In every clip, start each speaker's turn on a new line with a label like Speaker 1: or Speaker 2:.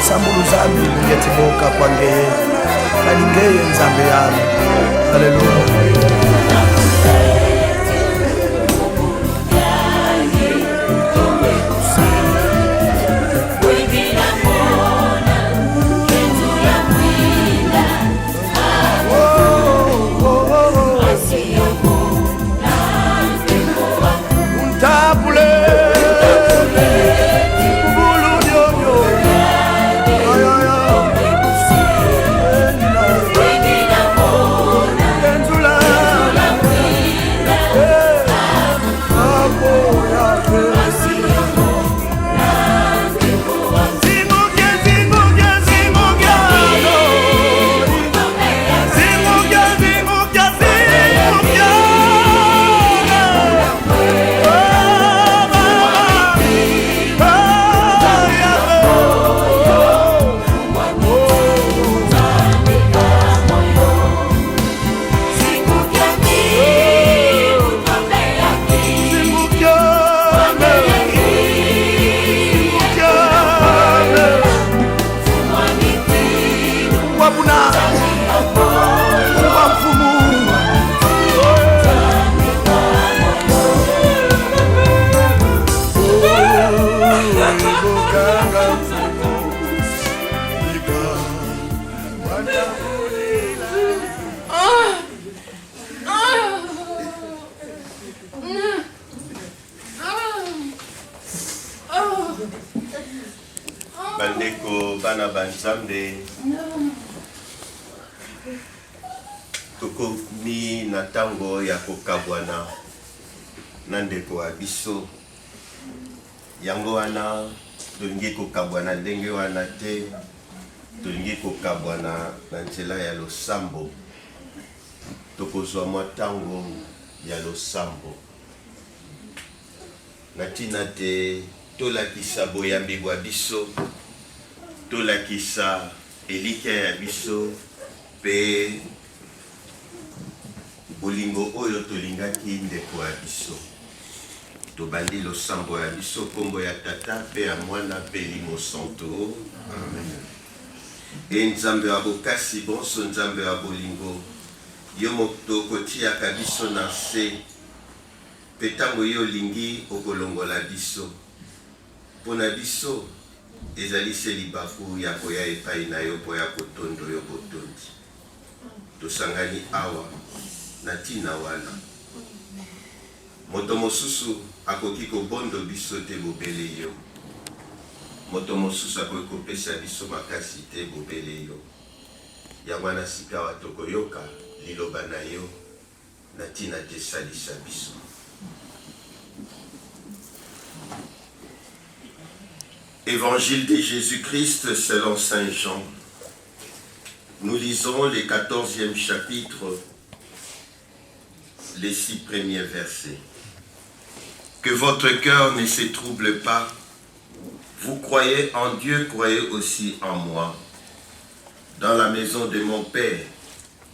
Speaker 1: Sambulu zambi ngetiboka kwangeye kalingeye nzambe yami. Haleluya.
Speaker 2: Bandeko bana banzambe tokomi na tango ya kokabwana na ndeko wa biso yango wana tolingi kokabwana ndenge wana te tolingi kokabwana na nzela ya losambo tokozwa mwa tango ya losambo na ntina te tolakisa boyambi bwa biso tolakisa elikya ya biso pe bolingo oyo tolingaki ndeko ya biso tobandi losambo ya biso kombo ya tata pe ya mwana pe limo santo amen. E nzambe wa bokasi bonso nzambe wa bolingo yo moto kotiaka biso na se pe ntango yo olingi okolongola biso mpona biso ezali se libaku ya koya epai na yo mpo ya kotondo yo botondi tosangani awa na ntina wana moto mosusu akoki kobondo biso te bobele yo moto mosusu akoki kopesa biso makasi te bobele yo yango wana sika wa tokoyoka liloba na yo na ntina te salisa biso. Évangile de Jésus-Christ selon Saint Jean. Nous lisons le 14e chapitre, les 6 premiers versets. Que votre cœur ne se trouble pas. Vous croyez en Dieu, croyez aussi en moi. Dans la maison de mon Père,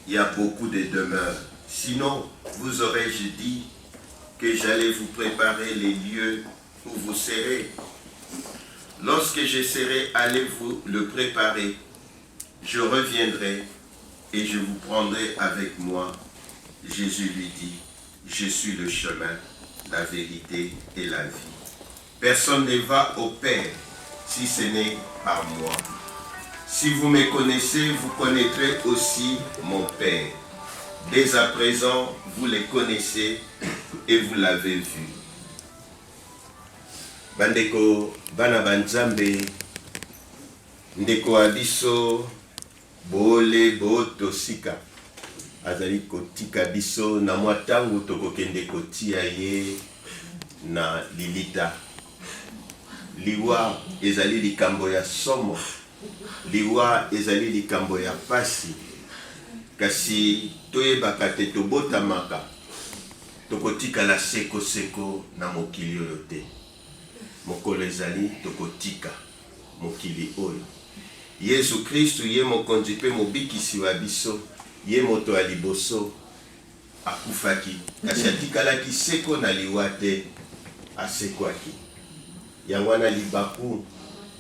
Speaker 2: il y a beaucoup de demeures. Sinon, vous aurais-je dit que j'allais vous préparer les lieux où vous serez. Lorsque je serai allé vous le préparer, je reviendrai et je vous prendrai avec moi. Jésus lui dit, je suis le chemin, la vérité et la vie. Personne ne va au Père si ce n'est par moi. Si vous me connaissez, vous connaîtrez aussi mon Père. Dès à présent, vous le connaissez et vous l'avez vu. Bandeko bana banzambe ndeko abiso bole boto sika azali kotika biso na mwatangu tokokende kotia ye na lilita liwa ezali likambo ya somo liwa ezali likambo ya pasi kasi toyebaka te tobotamaka tokotikala seko seko na mokili oyo te. Mokolo ezali tokotika mokili oyo. Yesu Kristu ye mokonzi pe mobikisi wa biso, ye moto ya liboso akufaki, kasi atikalaki seko na liwa te, asekwaki. Yango wana libaku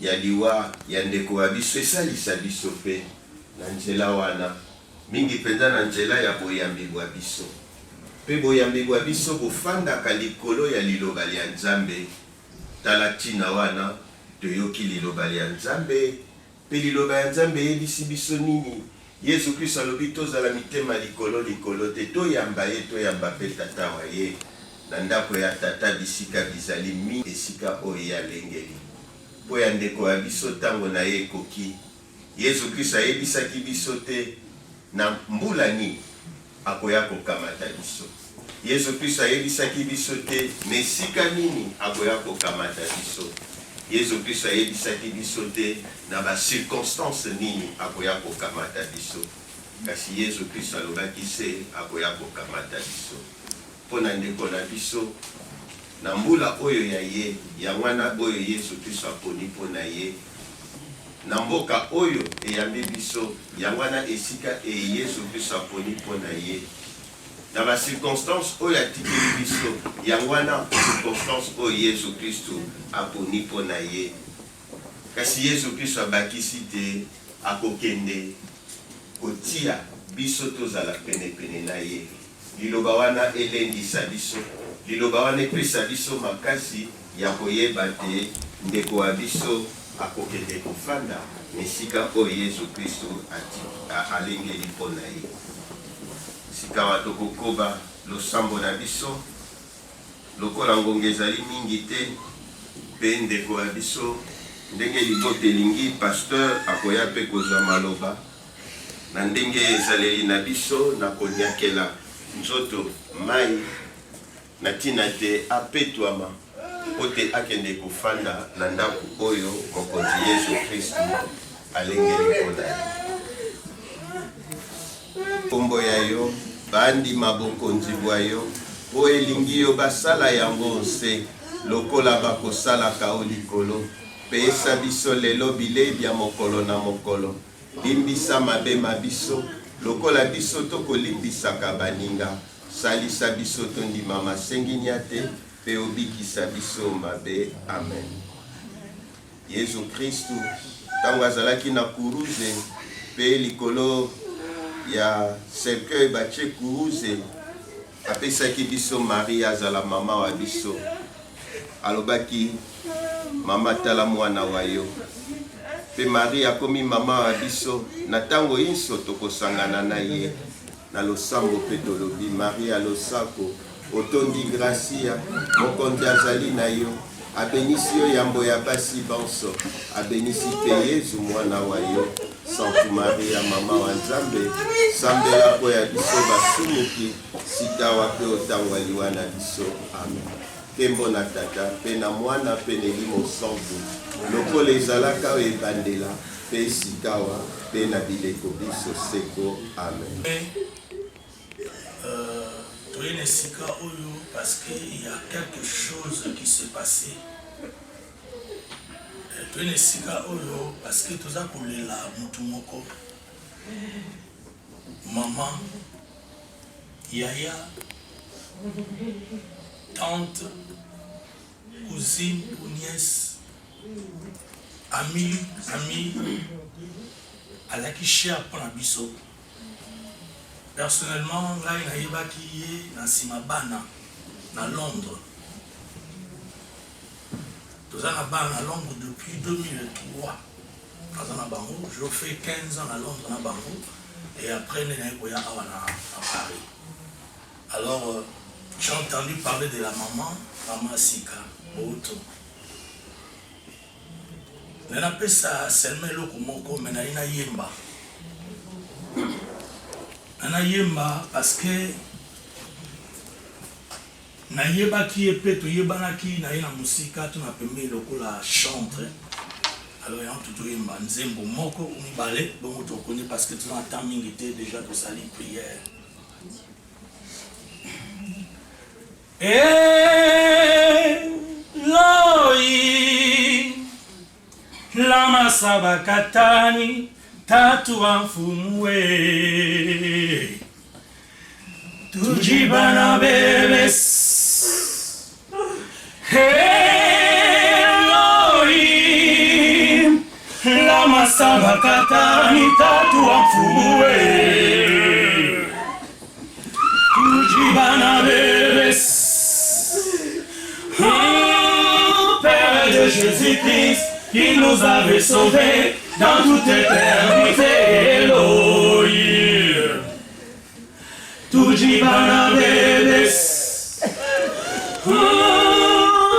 Speaker 2: ya liwa ya ndeko wa biso esalisa biso pe na nzela wana mingi penza na nzela ya boyambi wa biso. Pe boyambi wa biso bofandaka likolo ya liloba ya Nzambe. Tala tina wana toyoki liloba ya Nzambe, pe liloba ya Nzambe yebisi biso nini? Yesu Kristo alobi tozala mitema likolo likolo te, toyamba ye toyamba pe tata wa ye. Na ndako ya tata bisika bizali mingi esika oyo ya lengeli. Po ya ndeko ya biso tango na ye ekoki, Yesu Kristo ayebisaki biso te na mbula ni akoya kokamata biso. Yesu Kristo ayebisaki biso te mesika nini akoya kokamata biso. Yesu Kristo ayebisaki biso te na ba circonstance nini akoya kokamata biso. Kasi Yesu Kristo alobaki se akoya kokamata biso. Pona ndeko na biso na mbula oyo ya ye, ya wana oyo Yesu Kristo aponi pona ye, na mboka oyo eyambi biso, ya wana esika Yesu Kristo aponi pona ye, na ba circonstance oyo atikeli biso, ya wana circonstance oyo Yesu Kristo aponi pona ye. Kasi Yesu Kristo abakisi te akokende kotia biso tozala pene pene na ye. Liloba wana elendisa biso, liloba wana epesa biso makasi ya koyeba te ndeko wa biso akokende kofanda mesika oyo Yesu Kristo alengeli mpona ye. Sika watokokoba losambo na biso, lokola ngonga ezali mingi te, pe ndeko wa biso ndenge libote elingi pasteur akoya pe kozwa maloba, na ndenge ezaleli na biso na konyakela nzoto mai na tina te apetwama ote akende kofanda na ndako oyo mokonzi Yesu Kristu alengeli mpona ye. Kombo ya yo bandima bokonzi bwa yo po elingi yo basala yango nse lokola bakosalaka o likolo, pesa biso lelo bilebi ya mokolo na mokolo, limbisa mabema biso lokola biso tokolimbisaka baninga, salisa biso tondima masenginya te, pe obikisa biso mabe. Amen. Yesu Kristu tango azalaki na kuruze, pe likolo ya cercueil batie kuruze, apesaki biso Maria azala mama wa biso, alobaki mama tala mwana wa yo. Pe Maria akomi mama wa biso, na tango inso tokosangana na ye na losambo pe tolobi Maria losako otondi gracia, mokonzi azali na yo, abenisi yo yambo ya basi banso, abenisi pe Yesu mwana wa yo. Sainte Maria mama wa Nzambe, sambela po ya biso basumuki, sikawa pe otangwa liwa na biso. Amen. Kembo na tata pe na mwana pe nelimo santu, lokola ezalaka oyo ebandela pe sikawa pe na bileko biso seko. Amen.
Speaker 3: Toyene sika oyo parce qu'il y a quelque chose qui s'est passé. Toyene sika oyo parce que toza kolela mutu moko, maman, yaya, tante, cousine ou nièce, ami, alaki cher pour la biso. Personnellement, là, il y a na sima bana na Londres. Nous avons à Londres depuis 2003. Je fais 15 ans à Londres à Bango et après nous avons à Paris. Alors, j'ai entendu parler de la maman Sika, Boto. Nous avons ça seulement le Kumoko, mais nous avons Yemba. Nana yemba parce que na yeba ki epe to yeba ki na ina musika to na pembe lokola chantre. Alors y a tout yemba nzembo moko umibale bon to connaît parce que tu as temps mingi déjà de salir prière.
Speaker 4: Eloi lama sabakatani tatua mfumwe tujibana bebes Eloi lama sabakatani tatua mfumwe tujibana bebes Père de Jésus-Christ, qui nous avait sauvés dans toute éternité, Elohim. Tujibana bebes.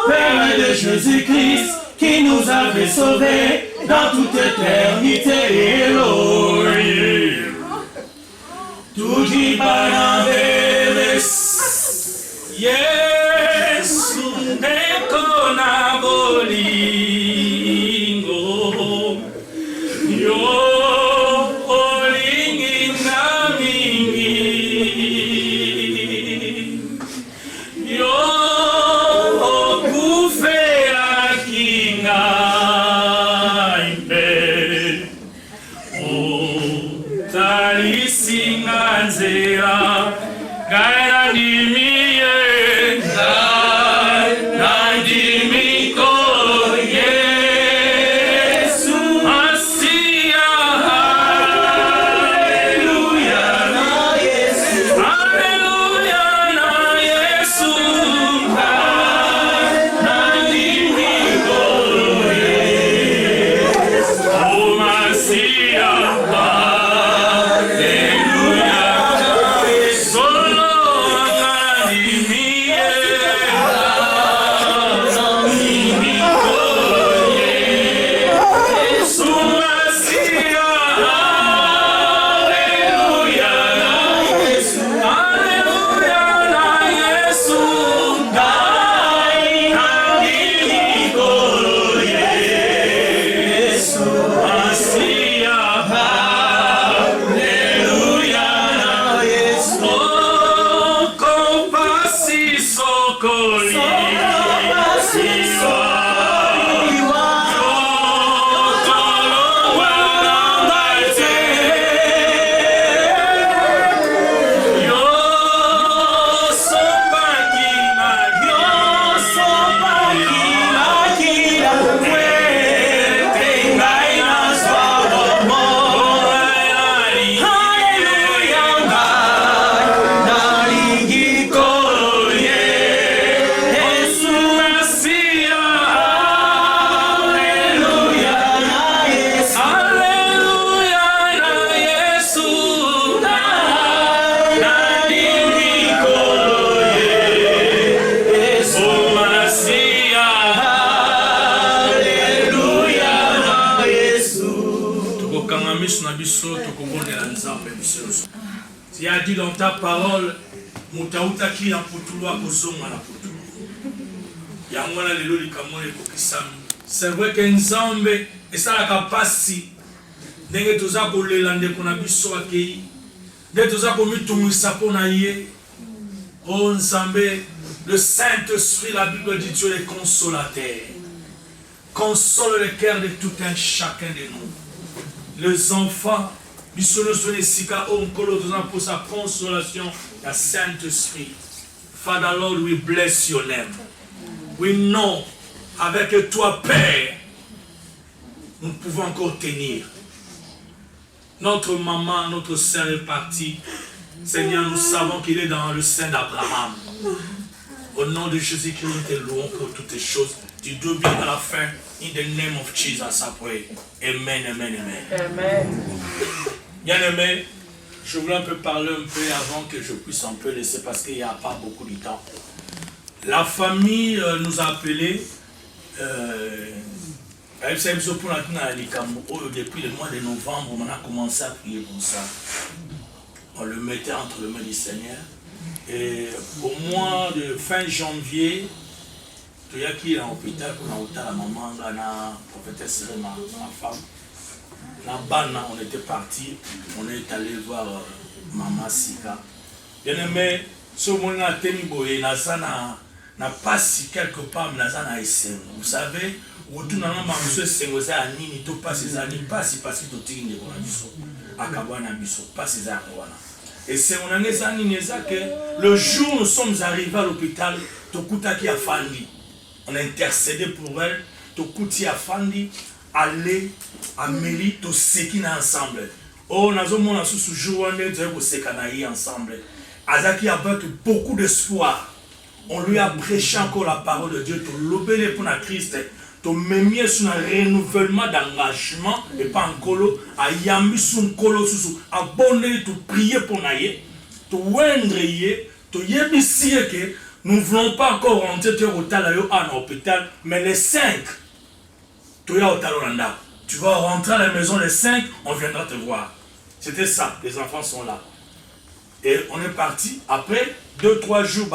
Speaker 4: Père de Jésus-Christ, qui nous avait sauvés dans toute éternité, Elohim. Tujibana bebes. Yesu nekona bolingo yo olingi na mingi yo okufela kinga imbe otalisinga nzela gaera nimie Tu as dit dans ta parole, Moutauta qui a poutouloa kozonga na poutoulo. Yangwana lelo likamone kokisami. C'est vrai que Nzambe et ça la capacité ndenge toza kolela ndeko na biso akei. Ndenge toza komitungisa pona ye. Oh Nzambe, le Saint-Esprit, la Bible dit Dieu est consolateur. Console le cœur de tout un chacun de nous. Les enfants pour sa consolation, la Saint-Esprit. Father Lord, we bless your name. We know, avec toi, Père, nous pouvons encore tenir. Notre maman, notre sœur est partie. Seigneur, nous savons qu'il est dans le sein d'Abraham. Au nom de Jésus-Christ, nous te louons pour toutes les choses. Tu dois bien à la fin. In the name of Jesus, I pray. Amen, amen, amen.
Speaker 5: Amen.
Speaker 4: Bien-aimé, je voulais un peu parler un peu avant que je puisse un peu laisser parce qu'il n'y a pas beaucoup de temps. La famille nous a appelés depuis le mois de novembre, on a commencé à prier pour ça. On le mettait entre les mains du Seigneur. Et au mois de fin janvier, tu as qui est en hôpital pour la maman, la prophétesse, ma femme. Là-bas, on était parti, on est allé voir Maman Sika. Bien aimé, Ce monde a tenu na passe quelque part na esengo. Vous savez, autour na mamuso esengo za nini to passe za ni passe parce que to tindi ko na biso. Akabwana biso passe za wana. Et c'est on a nini za que le jour où nous sommes arrivés à l'hôpital, to kutaki afandi. On a intercédé pour elle, to kuti afandi, aller Amélie to sekina ensemble. Oh, nous avons mon sous jour on est de sekanaï ensemble. Azaki avec beaucoup d'espoir. On lui a prêché encore la parole de Dieu, to lobele pour la Christ, to memie sur un renouvellement d'engagement et pas en colo, à yambi sur un colo sous, à bonner, to prier pour naïe, to wendre yé, to yébissi que nous ne voulons pas encore rentrer au talayo à l'hôpital, mais les 5, to ya au talonanda. Tu vas rentrer à la maison les 5, on viendra te voir. C'était ça, les enfants sont là. Et on est parti, après 2-3 jours,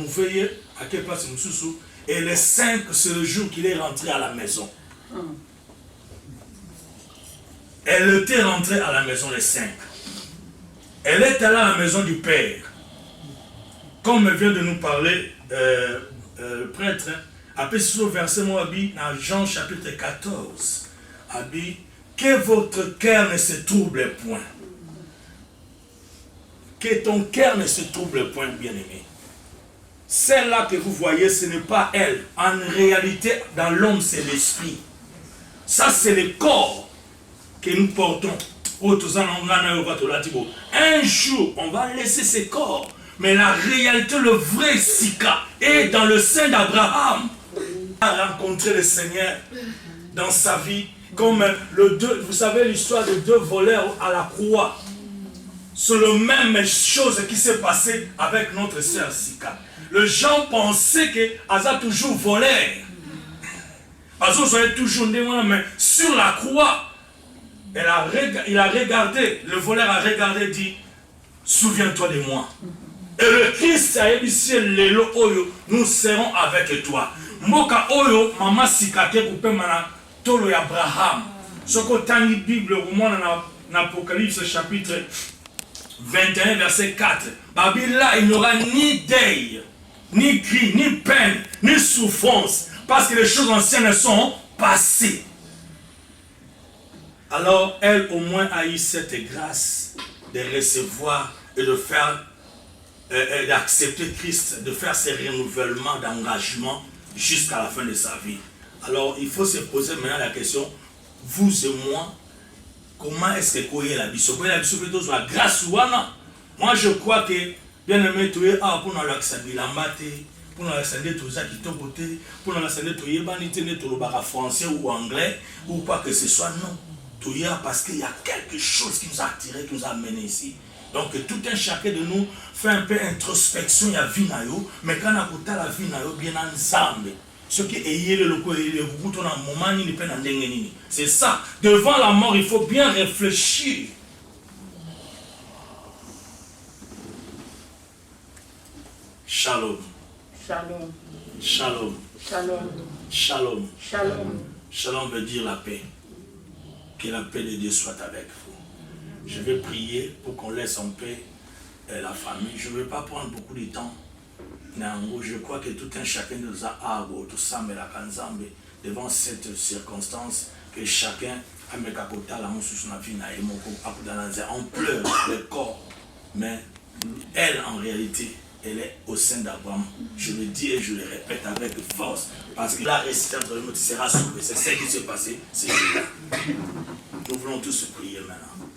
Speaker 4: veillé à quelle place nous sous. Et les 5, c'est le jour qu'il est rentré à la maison. Elle était rentrée à la maison les 5. Elle est allée à la maison du Père. Comme vient de nous parler le prêtre, après ce verset, moi, dans Jean chapitre 14, que votre cœur ne se trouble point. Que ton cœur ne se trouble point, bien-aimé. Celle-là que vous voyez, ce n'est pas elle. En réalité, dans l'homme, c'est l'esprit. Ça, c'est le corps que nous portons. Un jour, on va laisser ce corps. Mais la réalité, le vrai Sika, est dans le sein d'Abraham. Il a rencontré le Seigneur dans sa vie. Comme vous savez l'histoire de 2 voleurs à la croix. C'est la même chose qui s'est passée avec notre sœur Sika. Les gens pensaient qu'elle a toujours volé. Elle toujours mais sur la croix, il a regardé, le voleur a regardé et dit, souviens-toi de moi. Et le Christ a dit, nous serons avec toi. Moka oyo, maman Sika, qui coupé mana tolo Abraham. Ce que tu as dit, Bible, au moins dans l'Apocalypse chapitre 21, verset 4. Babila, il n'y aura ni deuil, ni cri, ni peine, ni souffrance, parce que les choses anciennes sont passées. Alors, elle au moins a eu cette grâce de recevoir et de faire, d'accepter Christ, de faire ces renouvellements d'engagement jusqu'à la fin de sa vie. Alors, il faut se poser maintenant la question, vous et moi, comment est-ce que vous voyez la bishop? La bishop est la grâce ou non? Moi, je crois que, bien aimé, tu es pour nous accéder à l'ambate, pour nous accéder à tout ça qui est côté, pour nous accéder à tout le français ou anglais, ou quoi que ce soit, non. Tout y a parce qu'il y a quelque chose qui nous a attirés, qui nous a amenés ici. Donc, tout un chacun de nous fait un peu introspection, il y a vie, mais quand on a la vie, bien ensemble. Ce qui est le c'est ça. Devant la mort, il faut bien réfléchir. Shalom. Shalom. Shalom. Shalom. Shalom. Shalom. Shalom veut dire la paix. Que la paix de Dieu soit avec vous. Je vais prier pour qu'on laisse en paix la famille. Je ne veux pas prendre beaucoup de temps. Je crois que tout un chacun de nous a devant cette circonstance que chacun a mis à côté la on pleure le corps, mais elle en réalité elle est au sein d'Abraham. Je le dis et je le répète avec force parce que la résistance de l'homme sera sauvée. C'est ce qui s'est passé, c'est là. Nous voulons tous prier maintenant.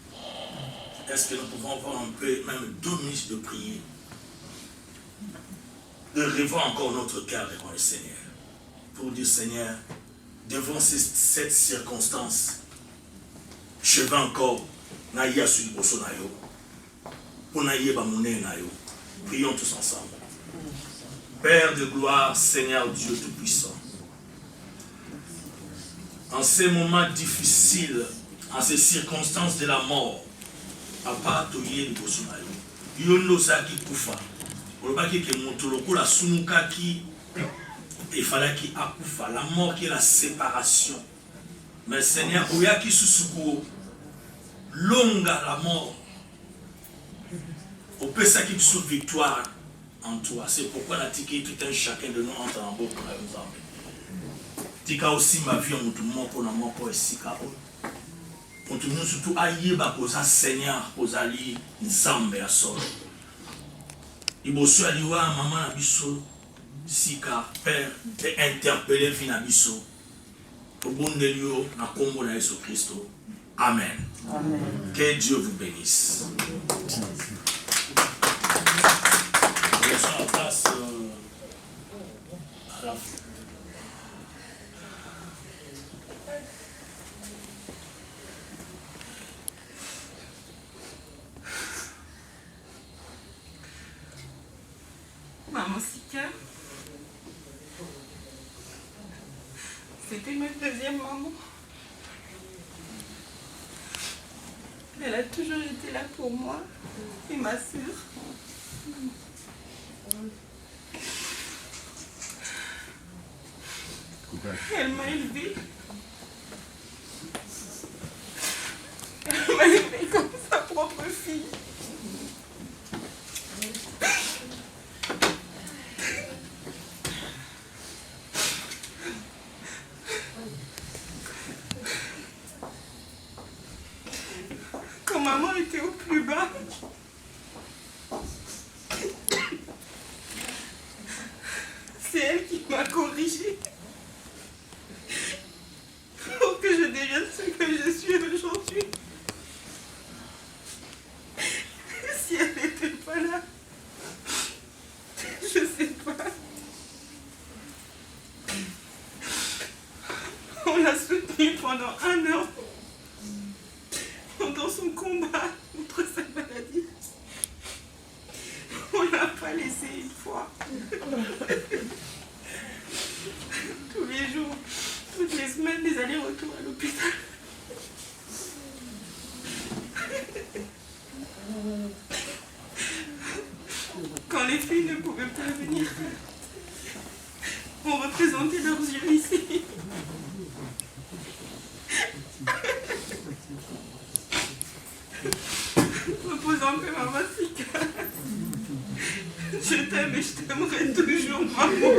Speaker 4: Est-ce que nous pouvons avoir un peu, même 2 minutes de prière? De revoir encore notre cœur devant le Seigneur. Pour dire, Seigneur, devant cette circonstance, je vais encore naïa sur le bosso naïo. Pour naïe bamouné naïo. Prions tous ensemble. Père de gloire, Seigneur Dieu Tout-Puissant, en ces moments difficiles, en ces circonstances de la mort, à part toyer le bosso naïo. Yondo saki kufa. Il fallait qu'il akufa la mort qui est la séparation. Mais Seigneur, Oyaki Susuko, longa la mort.
Speaker 3: On peut ça qui soit victoire en toi. C'est pourquoi la tiki tout un chacun de nous entre en beaucoup par exemple. Tika aussi ma vie en tout monde pour la mort pour ici car on tout nous surtout aïe ba koza Seigneur koza li nzambe ya solo. Ibosu aliwa maman na biso sika père te interpeller vie na biso. Pour bon de Dieu na kombo na Jésus Christ. Amen. Amen. Que Dieu vous bénisse. Laissons la place à la fin.
Speaker 5: Maman Sika, c'était ma deuxième maman. Elle a toujours été là pour moi et ma sœur. Elle m'a élevée. Elle m'a élevée comme sa propre fille. Quand maman était au plus bas, c'est elle qui m'a corrigée pour que je devienne ce que je suis aujourd'hui. Si elle n'était pas là, je sais pas. On l'a soutenue pendant 1 an dans son combat contre sa maladie. On l'a pas laissé une fois. Tous les jours, toutes les semaines, des allers-retours à l'hôpital. Quand les filles ne pouvaient pas venir, on représentait leurs yeux ici. Repose en paix, maman Sika. Je t'aime et je t'aimerai toujours, maman.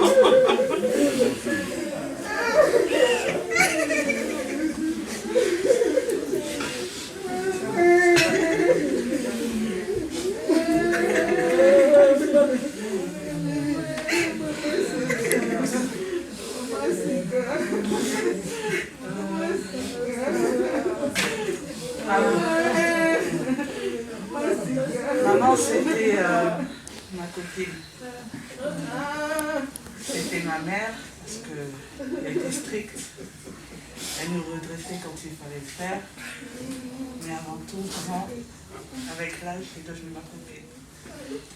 Speaker 6: Maman, c'était ma copine. C'était ma mère, parce qu'elle était stricte. Elle nous redressait quand il fallait le faire. Mais avant tout, maman, avec l'âge, c'est devenu ma copine.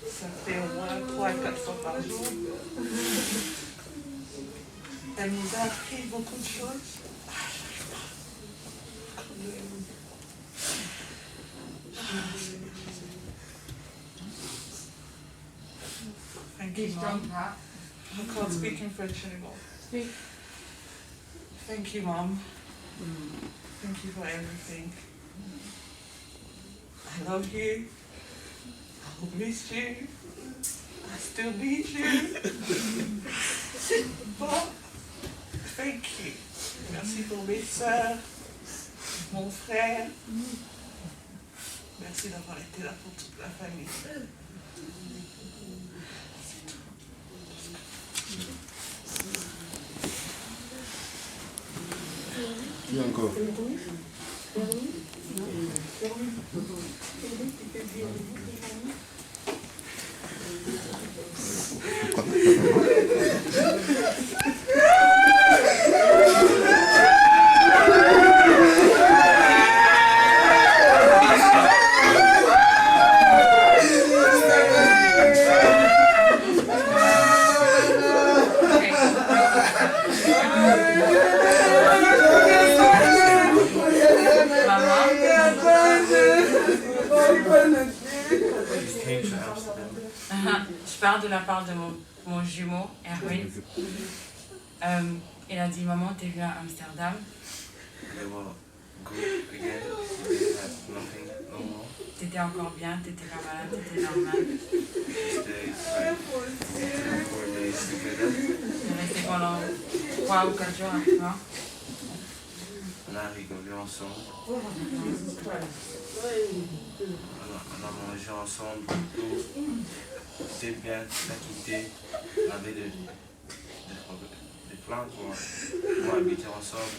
Speaker 6: Ça fait au moins 3 à 4 fois par jour. Elle nous a appris beaucoup de choses. Thank you, Mom. I can't speak in French anymore. Thank you, Mom. Thank you for everything. I love you. I miss you. I still need you. But thank you. Merci pour mes soeurs, mon frère. Merci d'avoir été là pour toute la famille.
Speaker 1: Qui encore?
Speaker 5: Je parle de la part de mon jumeau, Erwin. Il a dit, maman, t'es venue à Amsterdam. T'étais t'étais encore bien, t'étais pas malade, t'étais normal.
Speaker 7: Stayed like 3 or 4 days together.
Speaker 5: On est resté pendant 3 ou 4 jours avec toi.
Speaker 7: On a rigolé ensemble. On a mangé ensemble. Tout. C'était bien, on a quitté. On avait des plans pour habiter ensemble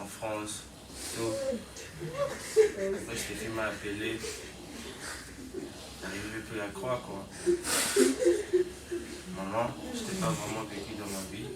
Speaker 7: en France. Tout. Après, Stéphie m'a appelé. J'arrivais plus à croire, quoi. Maman, je n'étais pas vraiment vécu dans ma vie.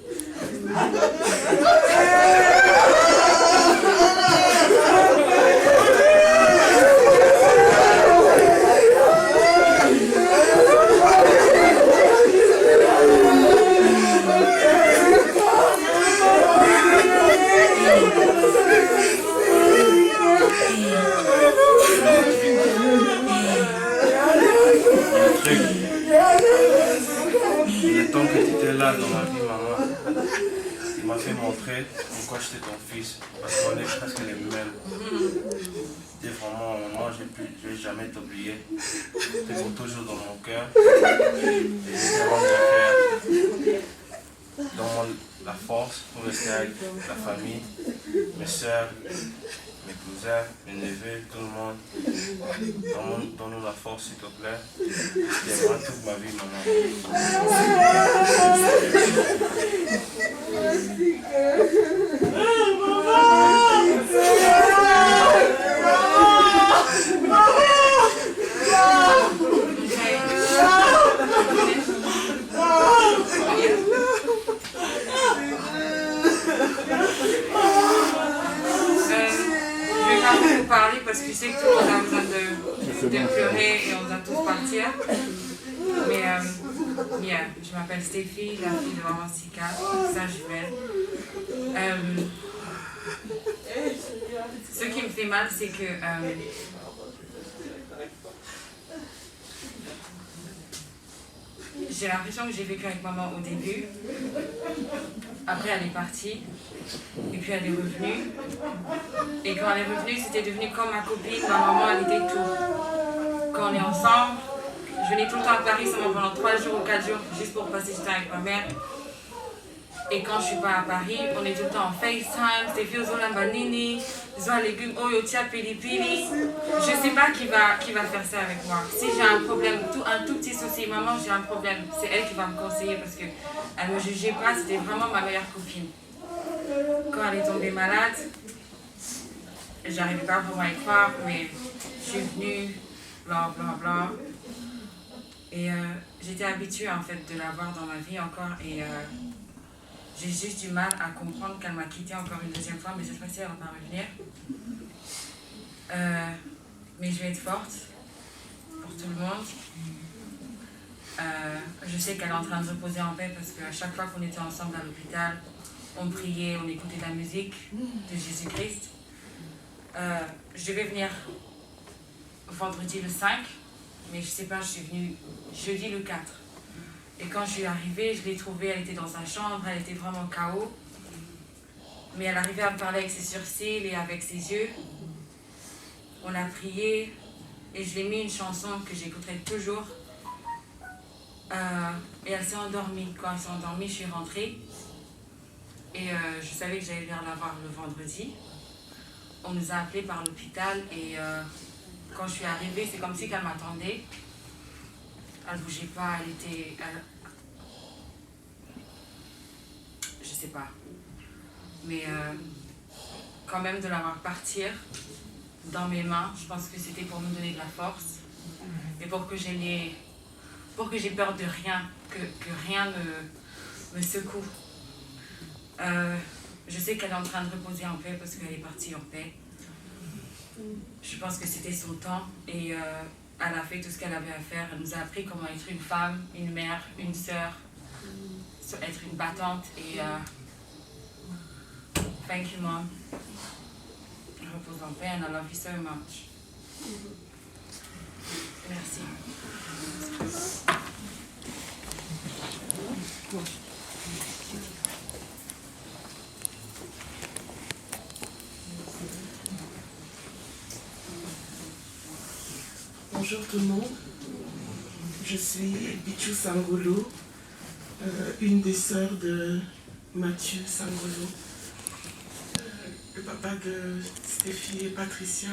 Speaker 7: Le temps que tu étais là dans ma vie, maman, il m'a fait montrer pourquoi j'étais ton fils. Parce qu'on est presque les mêmes. C'était vraiment un moment, je ne vais jamais t'oublier. Tu es toujours dans mon cœur. Et je te rends mon cœur. Donne-moi la force pour rester avec la famille, mes soeurs, mes cousins, mes neveux, tout le monde. Donne-nous la force, s'il te plaît. Je t'aimerai toute ma vie, maman.
Speaker 5: Parler parce que je sais que tout le monde a besoin de pleurer et on doit tous partir. Mais je m'appelle Stéphie, la fille de Maman Sika, Saint-Jumel. Ce qui me fait mal, c'est que j'ai l'impression que j'ai vécu avec maman au début. Après, elle est partie. Et puis, elle est revenue. Et quand elle est revenue, c'était devenu comme ma copine. Ma maman, elle était tout. Quand on est ensemble, je venais tout le temps à Paris seulement pendant 3 jours ou 4 jours, juste pour passer du temps avec ma mère. Et quand je suis pas à Paris, on est tout le temps en FaceTime. C'est vieux Zolambanini, Zoa légumes, Oyotia, Pili Pili. Je sais pas qui va faire ça avec moi. Si j'ai un problème, un tout petit souci, maman, j'ai un problème, c'est elle qui va me conseiller parce qu'elle me jugeait pas, c'était vraiment ma meilleure copine. Quand elle est tombée malade, j'arrivais pas vraiment à y croire, mais je suis venue, bla bla bla. Et j'étais habituée en fait de la voir dans ma vie encore et j'ai juste du mal à comprendre qu'elle m'a quittée encore une deuxième fois, mais cette fois-ci elle va pas revenir. Mais je vais être forte pour tout le monde. Je sais qu'elle est en train de se reposer en paix parce qu'à chaque fois qu'on était ensemble à l'hôpital, on priait, on écoutait de la musique de Jésus-Christ. Je devais venir vendredi le 5, mais je sais pas, je suis venue jeudi le 4. Et quand je suis arrivée, je l'ai trouvée, elle était dans sa chambre, elle était vraiment KO. Mais elle arrivait à me parler avec ses sourcils et avec ses yeux. On a prié et je lui ai mis une chanson que j'écouterai toujours. Et elle s'est endormie. Quand elle s'est endormie, je suis rentrée. Et je savais que j'allais venir la voir le vendredi. On nous a appelés par l'hôpital et quand je suis arrivée, c'est comme si qu'elle m'attendait. Elle ne bougeait pas, elle était... Je sais pas. Mais quand même de la voir partir dans mes mains, je pense que c'était pour me donner de la force. Et pour que j'ai peur de rien, que rien me secoue. Je sais qu'elle est en train de reposer en paix parce qu'elle est partie en paix. Je pense que c'était son temps et elle a fait tout ce qu'elle avait à faire. Elle nous a appris comment être une femme, une mère, une sœur, être une battante et thank you mom. Repose en paix and I love you so much. Merci.
Speaker 6: Bonjour tout le monde. Je suis Bichou Sangolo, une des sœurs de Mathieu Sangolo, le papa de Stéphie et Patricia,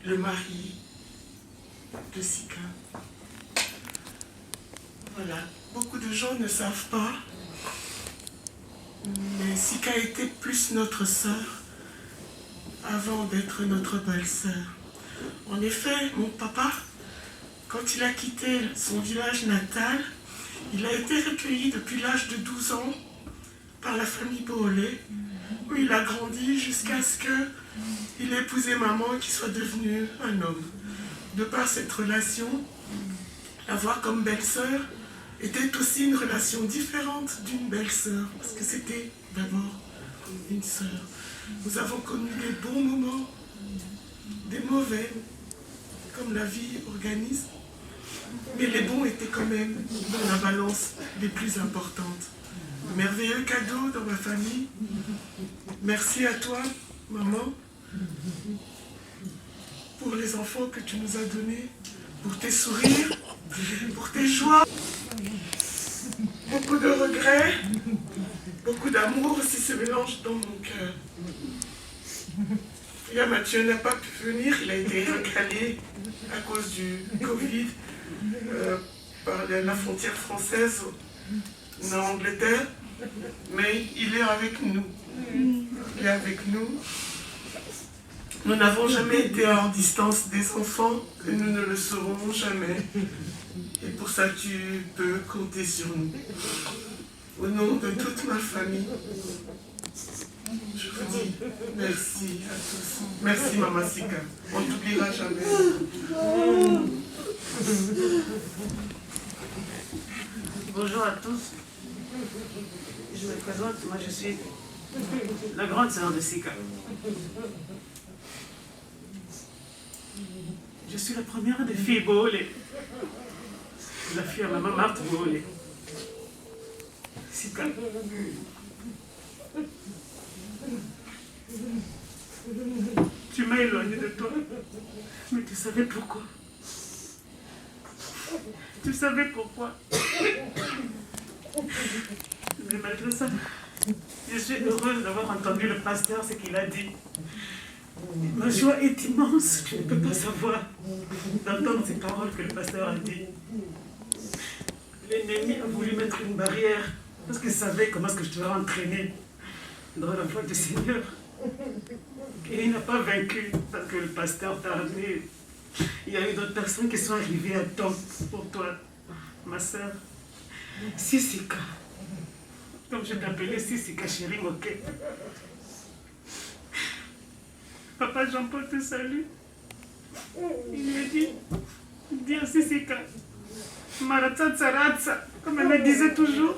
Speaker 6: le mari de Sika. Voilà, beaucoup de gens ne savent pas, mais Sika était plus notre sœur avant d'être notre belle-sœur. En effet, mon papa, quand il a quitté son village natal, il a été recueilli depuis l'âge de 12 ans par la famille Boolé, où il a grandi jusqu'à ce qu'il ait épousé maman et qu'il soit devenu un homme. De par cette relation, l'avoir comme belle-sœur était aussi une relation différente d'une belle-sœur, parce que c'était d'abord une sœur. Nous avons connu des bons moments, des mauvais, comme la vie organise, mais les bons étaient quand même dans la balance les plus importantes. Merveilleux cadeau dans ma famille. Merci à toi, maman, pour les enfants que tu nous as donnés, pour tes sourires, pour tes joies. Beaucoup de regrets, beaucoup d'amour aussi se mélange dans mon cœur. Là, Mathieu n'a pas pu venir, il a été recalé à cause du Covid par la frontière française en Angleterre, mais il est avec nous. Il est avec nous. Nous n'avons jamais été en distance des enfants et nous ne le serons jamais. Et pour ça, tu peux compter sur nous. Au nom de toute ma famille, je vous dis merci à tous. Merci Maman Sika. On ne t'oubliera jamais.
Speaker 8: Bonjour à tous. Je me présente, moi je suis la grande sœur de Sika. Je suis la première des filles Boolé. La fille à maman Marthe Boolé. Sika. Tu m'as éloignée de toi, mais tu savais pourquoi. Tu savais pourquoi. Mais malgré ça, je suis heureuse d'avoir entendu le pasteur ce qu'il a dit. Ma joie est immense, tu ne peux pas savoir, d'entendre ces paroles que le pasteur a dit. L'ennemi a voulu mettre une barrière parce qu'il savait comment est-ce que je devais entraîner dans la voie du Seigneur. Et il n'a pas vaincu parce que le pasteur t'a amené. Il y a eu d'autres personnes qui sont arrivées à temps pour toi, ma soeur. Sisika. Comme je t'appelais Sisika, chérie Moké. Papa Jean-Paul te salue. Il lui a dit, dis à Sisika, Maratsa, comme elle me disait toujours.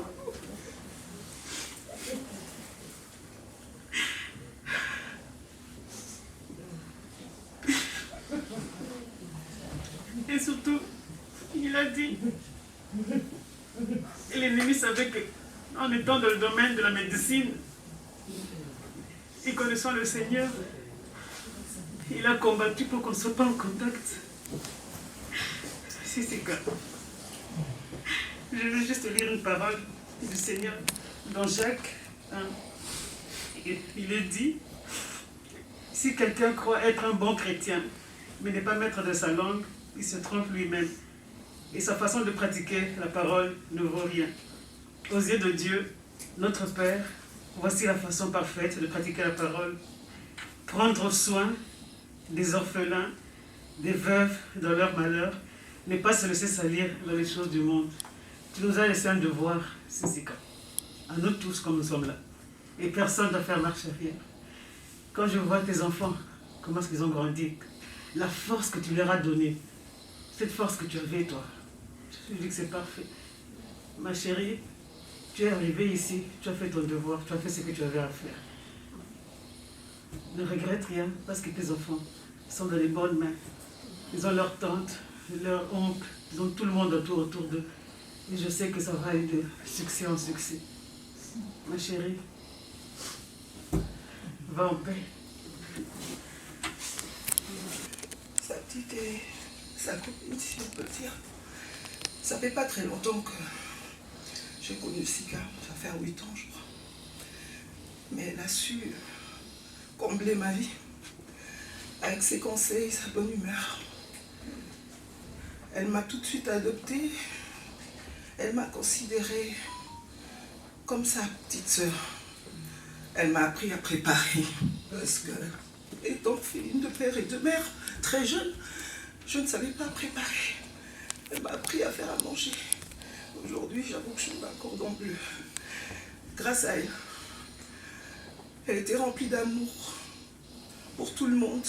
Speaker 8: Et surtout, il a dit, et l'ennemi savait qu'en étant dans le domaine de la médecine et connaissant le Seigneur, il a combattu pour qu'on ne soit pas en contact. C'est ça. Je vais juste lire une parole du Seigneur dans Jacques 1. Il est dit, si quelqu'un croit être un bon chrétien, mais n'est pas maître de sa langue, il se trompe lui-même. Et sa façon de pratiquer la parole ne vaut rien. Aux yeux de Dieu, notre Père, voici la façon parfaite de pratiquer la parole. Prendre soin des orphelins, des veuves dans leur malheur, ne pas se laisser salir dans les choses du monde. Tu nous as laissé un devoir, Sisika, à nous tous comme nous sommes là. Et personne ne doit faire marche arrière. Quand je vois tes enfants, comment est-ce qu'ils ont grandi, la force que tu leur as donnée, cette force que tu avais, toi, je dis que c'est parfait. Ma chérie, tu es arrivée ici, tu as fait ton devoir, tu as fait ce que tu avais à faire. Ne regrette rien, parce que tes enfants sont dans les bonnes mains. Ils ont leur tante, leur oncle, ils ont tout le monde autour d'eux. Et je sais que ça va aller de succès en succès. Ma chérie, va en paix.
Speaker 6: Ça dit des
Speaker 9: sa copine, si on peut dire. Ça fait pas très longtemps que j'ai connu Sika, ça va faire 8 ans, je crois. Mais elle a su combler ma vie avec ses conseils, sa bonne humeur. Elle m'a tout de suite adoptée. Elle m'a considérée comme sa petite sœur. Elle m'a appris à préparer. Parce que, étant fille de père et de mère, très jeune, je ne savais pas préparer. Elle m'a appris à faire à manger. Aujourd'hui, j'avoue que je suis un cordon bleu. Grâce à elle. Elle était remplie d'amour pour tout le monde.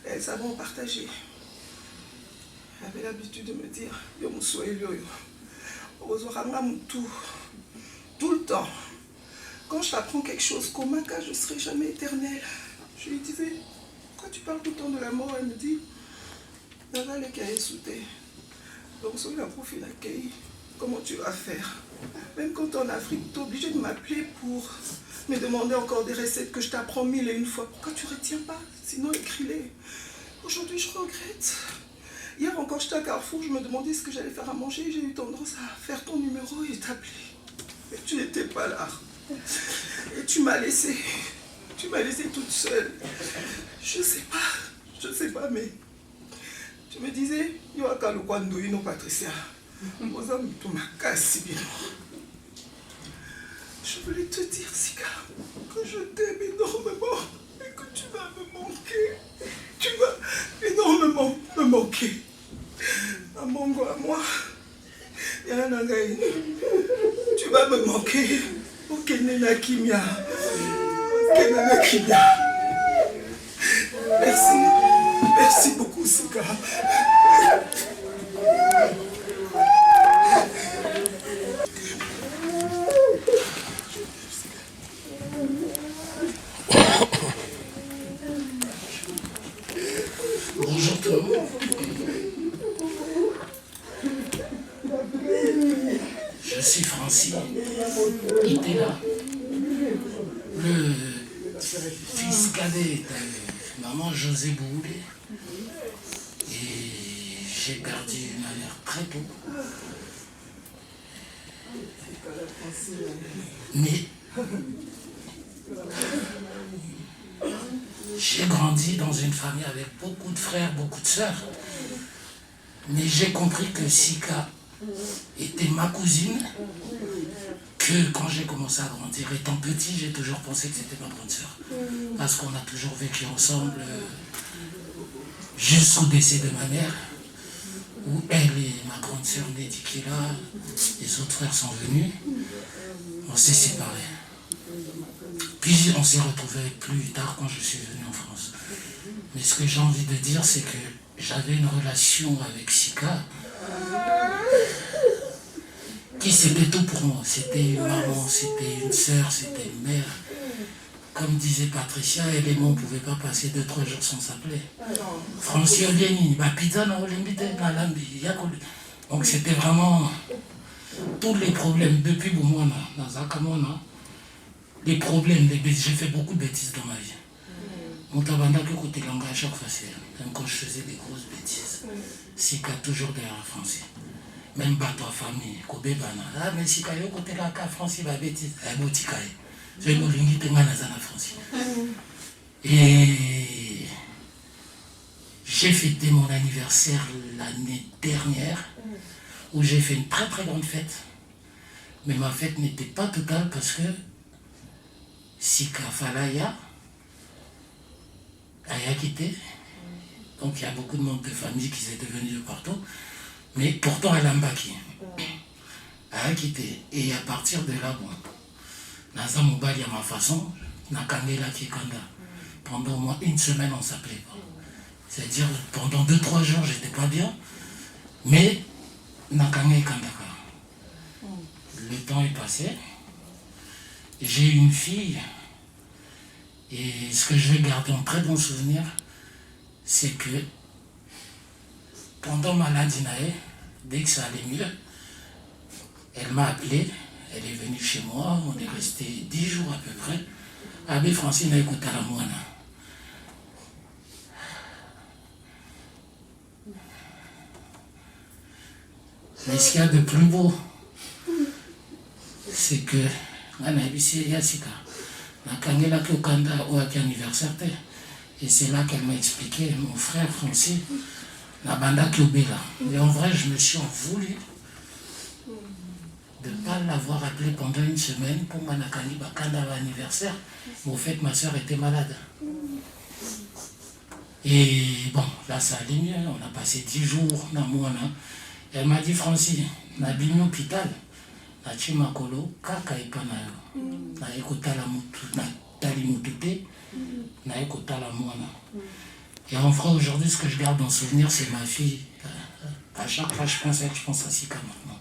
Speaker 9: Elle savait en partager. Elle avait l'habitude de me dire, yo mousou et yo, tout le temps. Quand je t'apprends quelque chose, Komaka, je ne serai jamais éternelle. Je lui disais, pourquoi tu parles tout le temps de la mort? Elle me dit, Naval qui a sauté. Donc, sur la profil d'accueil, comment tu vas faire? Même quand tu es en Afrique, tu es obligé de m'appeler pour me demander encore des recettes que je t'apprends 1001 fois. Pourquoi tu ne retiens pas? Sinon, écris-les. Aujourd'hui, je regrette. Hier encore, j'étais à Carrefour, je me demandais ce que j'allais faire à manger. J'ai eu tendance à faire ton numéro et t'appeler. Mais tu n'étais pas là. Et tu m'as laissée. Tu m'as laissée toute seule. Je sais pas, mais tu me disais, yo akalu kwando ino Patricia. Je voulais te dire, Sika, que je t'aime énormément et que tu vas me manquer. Tu vas énormément me manquer. À Mongo, à moi. Yananangaï. Tu vas me manquer. Ok, Nena Kimia. Ok, Nena Kimia. Merci. Merci beaucoup, Sika.
Speaker 3: Bonjour tout le monde. Je suis Francis Itela, le fils cadet de maman José Boulé. Et j'ai perdu ma mère très tôt. Mais j'ai grandi dans une famille avec beaucoup de frères, beaucoup de sœurs. Mais j'ai compris que Sika était ma cousine, que quand j'ai commencé à grandir, étant petit, j'ai toujours pensé que c'était ma grande sœur. Parce qu'on a toujours vécu ensemble jusqu'au décès de ma mère, où elle et ma grande sœur Neddy qui est là, les autres frères sont venus, on s'est séparés. Puis on s'est retrouvés plus tard quand je suis venu en France. Mais ce que j'ai envie de dire, c'est que j'avais une relation avec Sika qui c'était tout pour moi. C'était une maman, c'était une sœur, c'était une mère. Comme disait Patricia, elle et moi, on ne pouvait pas passer 2-3 jours sans s'appeler. Franciolieni, pizza na olimbite na lambi. Donc c'était vraiment tous les problèmes depuis Boumouana, dans Akamona. Les problèmes, les bêtises, j'ai fait beaucoup de bêtises dans ma vie. Mon tabanda que côté langage à chaque fois, même quand je faisais des grosses bêtises. Sika toujours derrière Francis. Même bateau à famille, Kobe Bana. Ah, mais Sika yo côté là, Francis va bêtise. Eh, Botikaye. Je vais me limiter à Francis. Et j'ai fêté mon anniversaire l'année dernière, où j'ai fait une très très grande fête. Mais ma fête n'était pas totale parce que Sika Falaya a quitté. Donc il y a beaucoup de monde de famille qui étaient venus de partout. Mais pourtant elle a mbaki. Elle a quitté. Et à partir de là, bon, Naza Moubali à ma façon, Nakangela Kikanda. Pendant au moins une semaine, on ne s'appelait pas. C'est-à-dire, pendant 2-3 jours, j'étais pas bien. Mais Nakangela Kandaka. Le temps est passé. J'ai eu une fille. Et ce que je vais garder en très bon souvenir, c'est que pendant ma maladie, dès que ça allait mieux, elle m'a appelé, elle est venue chez moi, on est resté 10 jours à peu près. Abbé Francine a écouté à la moine.
Speaker 10: Mais ce qu'il y a de plus beau, c'est que anniversaire. Et c'est là qu'elle m'a expliqué, mon frère Francis, la banda Kiobela. Et en vrai, je me suis en voulu de ne pas l'avoir appelé pendant une semaine pour Manakani Bakanda à l'anniversaire. Mais au fait, ma soeur était malade. Et bon, là, ça allait mieux. On a passé 10 jours dans Mouana. Elle m'a dit, Francis, na bini hôpital, na chimakolo, kaka epanayo. Na ekotala mutu, na tali mutute, na ekotala Mouana. Et en vrai, aujourd'hui, ce que je garde en souvenir, c'est ma fille. À chaque fois, je pense à elle, je pense à Sika maintenant.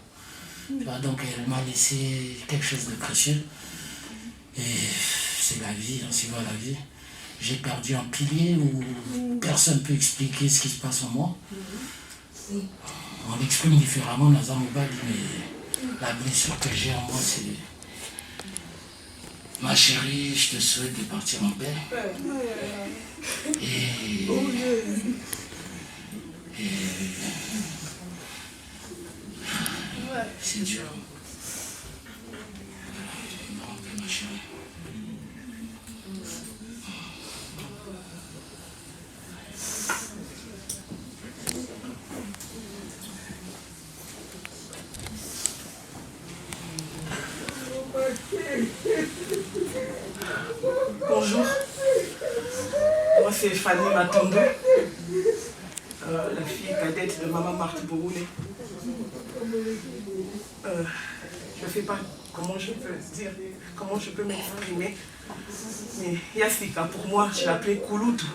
Speaker 10: Tu vois, donc elle m'a laissé quelque chose de précieux. Et c'est la vie, hein, c'est la vie. J'ai perdu un pilier où personne ne peut expliquer ce qui se passe en moi. On l'exprime différemment dans un mobile, mais la blessure que j'ai en moi, c'est... Ma chérie, je te souhaite de partir en paix. Et c'est dur. Ma chérie.
Speaker 6: Bonjour, moi c'est Fanny Matondo, la fille cadette de maman Marthe Bouroulé. Je ne sais pas comment je peux dire, comment je peux m'exprimer, mais Yassika, pour moi, je l'appelais Kouloutou.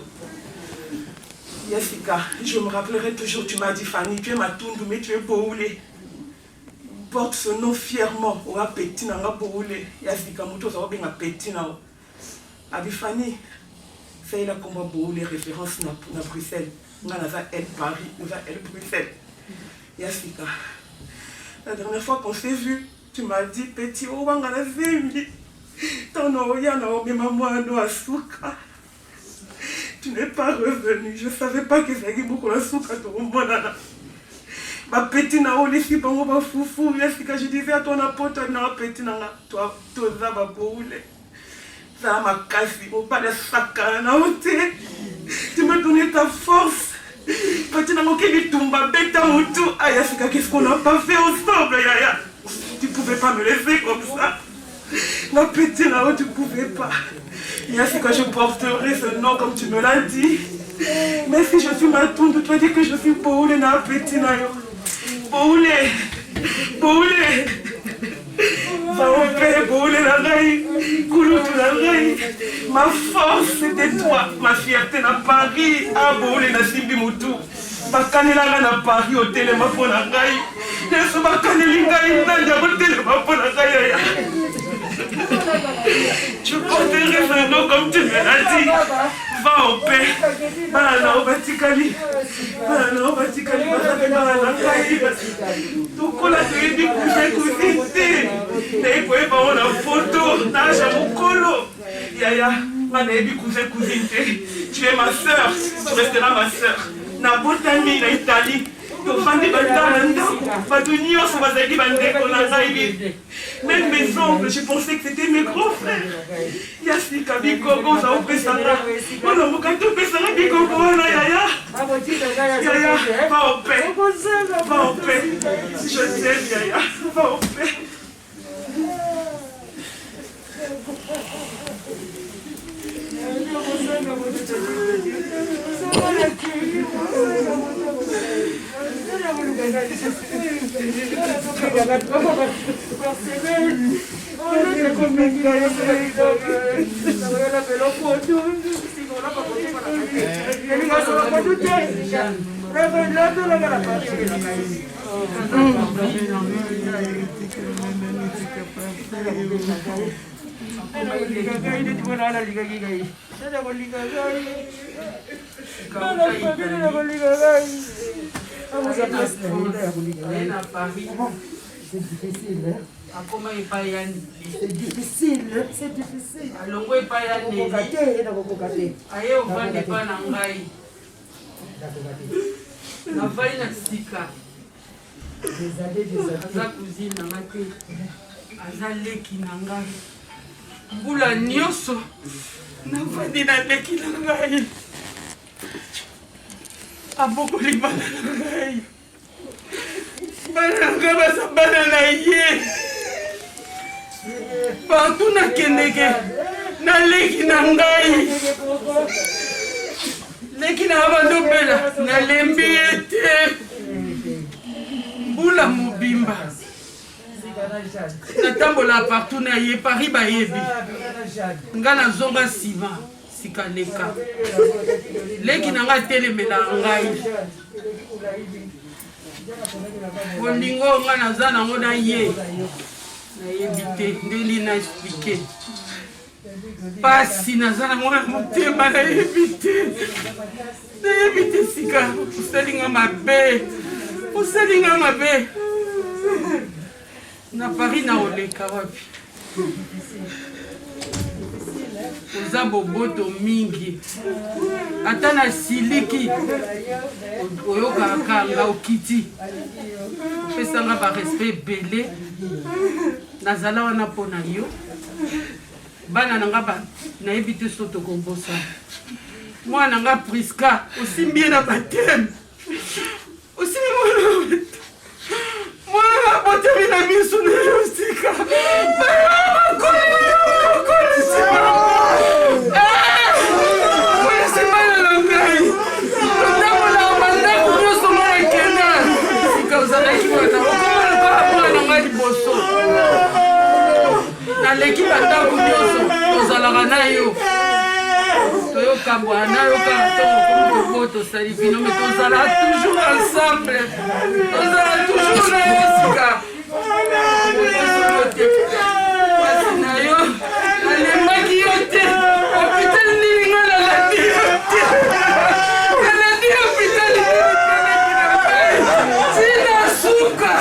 Speaker 6: Yassika, je me rappellerai toujours, tu m'as dit Fanny, tu es Matondo, mais tu es Bouroulé. Porte ce nom fièrement, ou à petit nanga Bouroulé. Yassika, mouto, ça va bien à petit nanga. Abifani, c'est la combat Bouroulé, référence na Bruxelles. Nous avons elle Paris, nous avons elle Bruxelles. Yassika, la dernière fois qu'on s'est vu, tu m'as dit petit, oh, on a la zémi. Ton oya na omi maman no asuka. Tu n'es pas revenu. Je ne savais pas que c'était beaucoup la souka to monana. Ma petit na oli si bango ba foufou. Yassika, je disais à ton apôtre na petit na toi toza ba Bouroulé. Ça m'a cassé, mon pas de sac à la honte. Tu me donnais ta force. Petit n'as qui lui tombe, bête à mon tout. Aïe, Yassika, qu'est-ce qu'on n'a pas fait ensemble, Yaya? Tu pouvais pas me laisser comme ça. Ma petite là-haut, tu pouvais pas. Yassika, je porterai ce nom comme tu me l'as dit. Mais si je suis Matondo, tu as dit que je suis Bouroulé, na petit là. Bouroulé, Bouroulé. Va au père, Bouroulé la raille, Kouloutou la raille. Ma force c'était toi, ma fierté na Paris, ah Bouroulé na Simbi Moutou. Bakanela na Paris au téléma pour la raille. Yesu bakanelinga inanda au téléma pour la raille. Tu porterais ce nom comme tu me l'as dit. Va au paix. Bala au Vaticali. Bala au Vaticali. Bala au Vaticali. Tout le monde a dit que j'ai cousin. On a photo. Naja Mukolo. Yaya. Tu es ma soeur. Tu resteras ma soeur. Na botami na Italie. Même mes oncles, je pensais que c'était mes grands frères. Yassika, Bikogo, ça vous Sandra. On a beaucoup de Sandra, Bikogo, Yaya. Yaya, va en paix. Va en paix. Je t'aime, Yaya. Va en paix.
Speaker 11: C'est difficile. Comment il pas y aller? C'est difficile, c'est difficile. Alors, il pas y aller. Aïe, on va ne pas n'engager. Na vai na sika. aza cousine nanga te aza leki na ngai mbula nyonso navandi na leki na ngai abokoli bana na ngai bana na ngai baza bana na ye partout nakendeke naleki na ngai leki na bandobela nalembi ye te mbula mobimba natambola partout na ye Paris bayebi nga nazonga nsima sika leka leki na nga telemela ngai bolingo nga naza nango na ye nayebi te ndeli na explike pasi naza nango na motema nayebi te sika osalinga mabe na Paris na oleka wapi oza boboto mingi ata na siliki oyokaka nga okiti opesanga barespect ebele nazala wana mpo na yo bana nanga nayebi te so tokobosa mwana nga Priska osimbie na bateme osimbi mwana botemi na miso na yo sika kolisibana na ngai otambolaka bandako nyonso nga nakenda sika ozalaki wana okomana mwana ngai liboso naleki bandako nyonso ozalaka na yo toyokabwana na yo kaka ntongo tosali bino me tozala toujours ensemble tozala toujours na yo sika pasi na yo nalembaki yo te hôpital nilinga nalandi yo te nalandi hôpital tina suka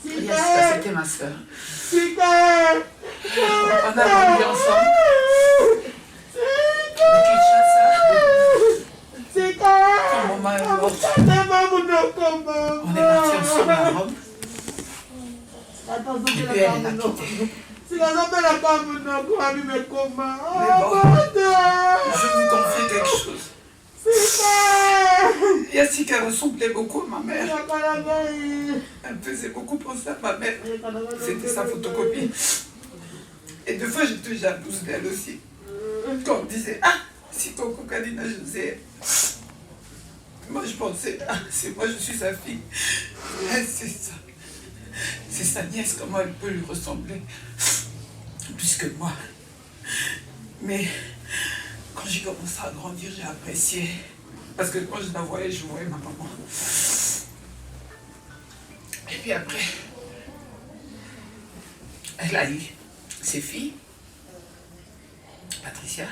Speaker 6: C'était ma soeur. On a grandi ensemble. De Kinshasa. Quand mon mari
Speaker 9: Et puis elle m'a quitté.
Speaker 1: Si la zambe n'a pas venu encore à lui, mais comment?
Speaker 9: Mais bon, je vous confie quelque chose. Yassika ressemblait beaucoup à ma mère. Elle faisait beaucoup penser à ma mère. C'était sa photocopie. Et deux fois, j'étais jalouse d'elle aussi. Quand on disait, ah, si Coco Kalina José. Moi, je pensais, ah, c'est moi, je suis sa fille. C'est ça. C'est sa nièce, comment elle peut lui ressembler plus que moi. Mais quand j'ai commencé à grandir, j'ai apprécié. Parce que quand je la voyais, je voyais ma maman. Et puis après, elle a eu ses filles. Patricia,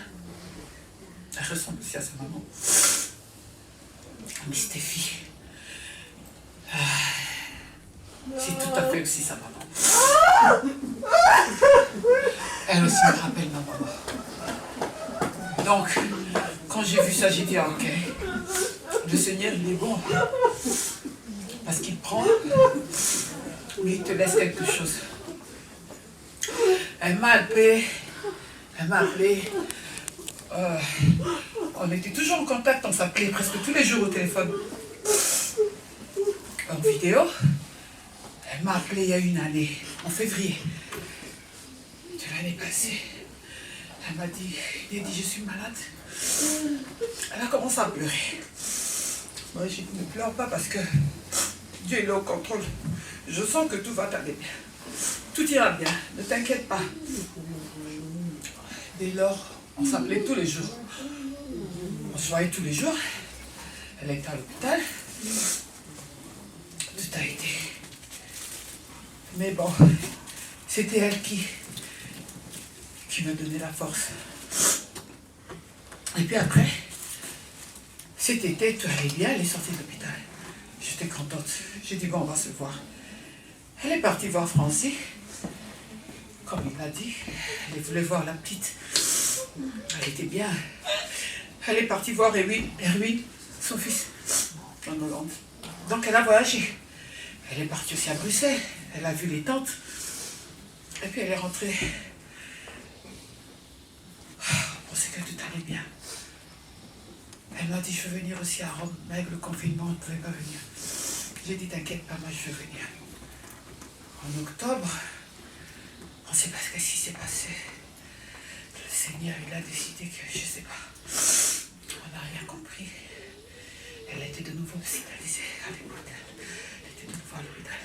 Speaker 9: elle ressemble aussi à sa maman. Mais Stéphie, c'est tout à fait aussi sa maman. Elle aussi me rappelle ma maman. Donc, quand j'ai vu ça, j'ai dit, ah, ok, le Seigneur, il est bon. Parce qu'il prend, mais il te laisse quelque chose. Elle m'a appelé. On était toujours en contact, on s'appelait presque tous les jours au téléphone. En vidéo. Elle m'a appelé il y a une année, en février de l'année passée. Elle m'a dit, je suis malade. Elle a commencé à pleurer. Moi, j'ai dit, ne pleure pas parce que Dieu est au contrôle. Je sens que tout va t'aller bien. Tout ira bien, ne t'inquiète pas. Dès lors, on s'appelait tous les jours. On se voyait tous les jours. Elle était à l'hôpital. Tout a été. Mais bon, c'était elle qui me donnait la force. Et puis après, cet été, tout allait bien, elle est sortie de l'hôpital. J'étais contente. J'ai dit, bon, on va se voir. Elle est partie voir Francie. Comme il l'a dit, elle voulait voir la petite. Elle était bien. Elle est partie voir Erwin, son fils, en Hollande. Donc elle a voyagé. Elle est partie aussi à Bruxelles. Elle a vu les tantes. Et puis elle est rentrée. On pensait que tout allait bien. Elle m'a dit, je veux venir aussi à Rome. Mais avec le confinement, on ne pouvait pas venir. J'ai dit, t'inquiète pas, moi je veux venir. En octobre, on ne sait pas ce qui s'est passé. Le Seigneur, il a décidé que, je ne sais pas, on n'a rien compris. Elle a été de nouveau hospitalisée à l'hôpital. Elle était de nouveau à l'hôpital.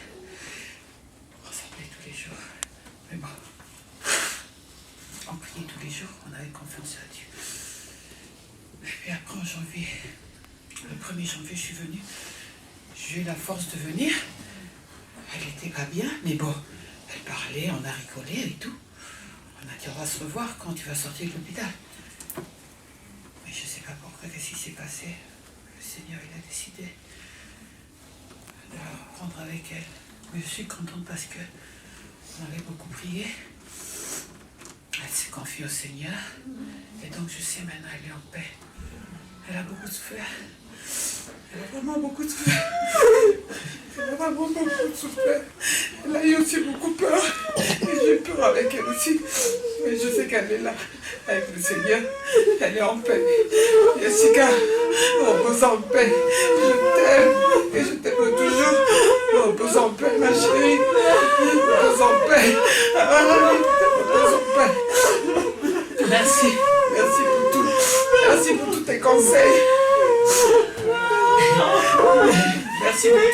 Speaker 9: On s'appelait tous les jours. Mais bon, on priait tous les jours, on avait confiance à Dieu. Et puis après, en janvier, le 1er janvier, je suis venue. J'ai eu la force de venir. Elle n'était pas bien, mais bon, elle parlait, on a rigolé et tout. On a dit, on va se revoir quand tu vas sortir de l'hôpital. Mais je ne sais pas pourquoi, qu'est-ce qui s'est passé. Le Seigneur, il a décidé de la reprendre avec elle. Mais je suis contente parce que on avait beaucoup prié. Elle s'est confiée au Seigneur. Et donc, je sais maintenant, elle est en paix. Elle a beaucoup souffert. Elle a vraiment beaucoup souffert. Elle a vraiment beaucoup souffert. Elle a eu aussi beaucoup peur. Et j'ai peur avec elle aussi. Mais je sais qu'elle est là, avec le Seigneur. Elle est en paix. Jessica, repose en paix. Je t'aime. Et je t'aime toujours. Repose en paix, ma chérie. Repose en paix. Repose en paix. Merci. Merci pour tout. Merci pour tous tes conseils. Merci beaucoup.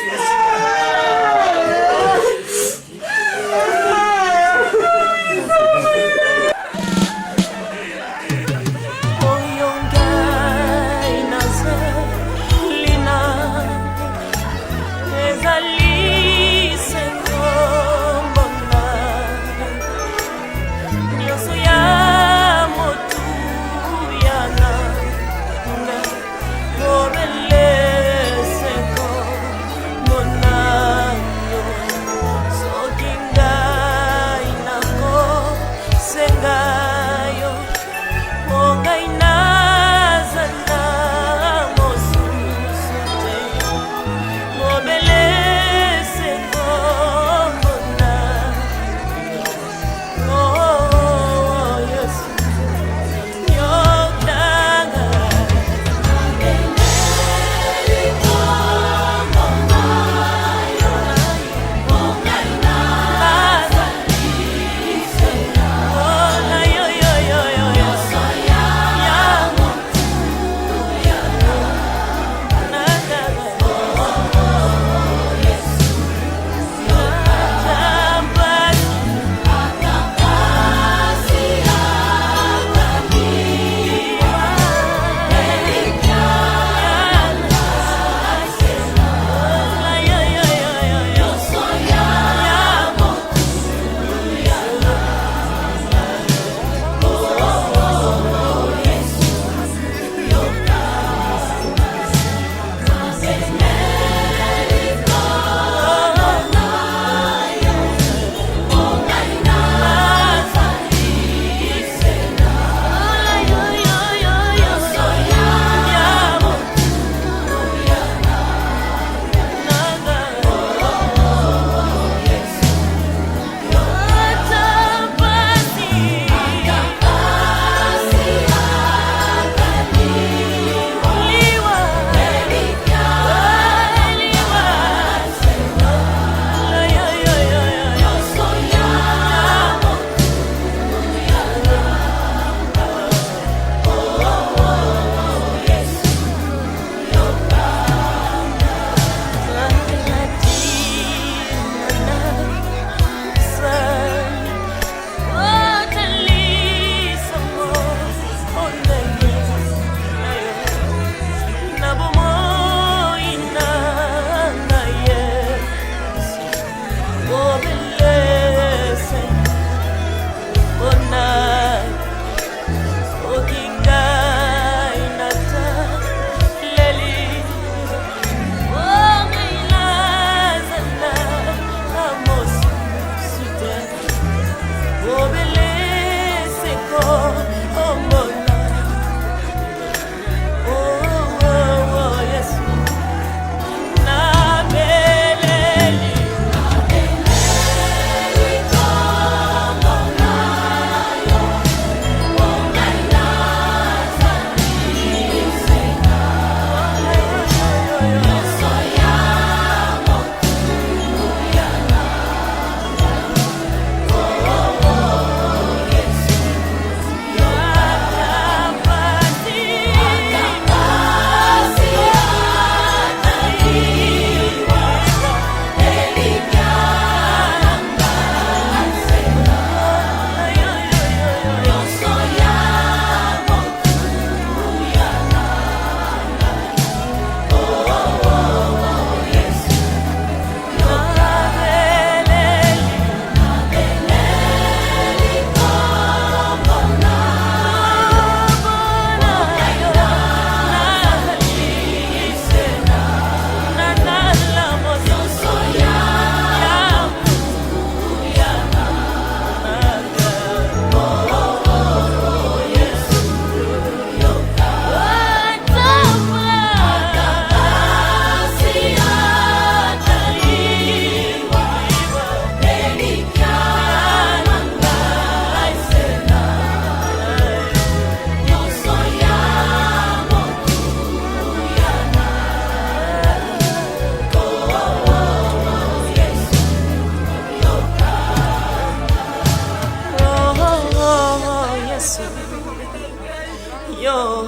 Speaker 12: En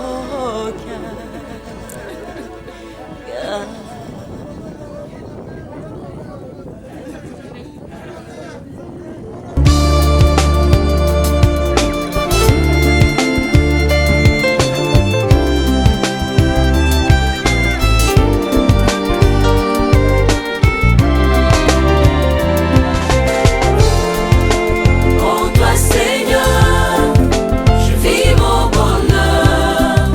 Speaker 12: toi Seigneur, je vis mon bonheur.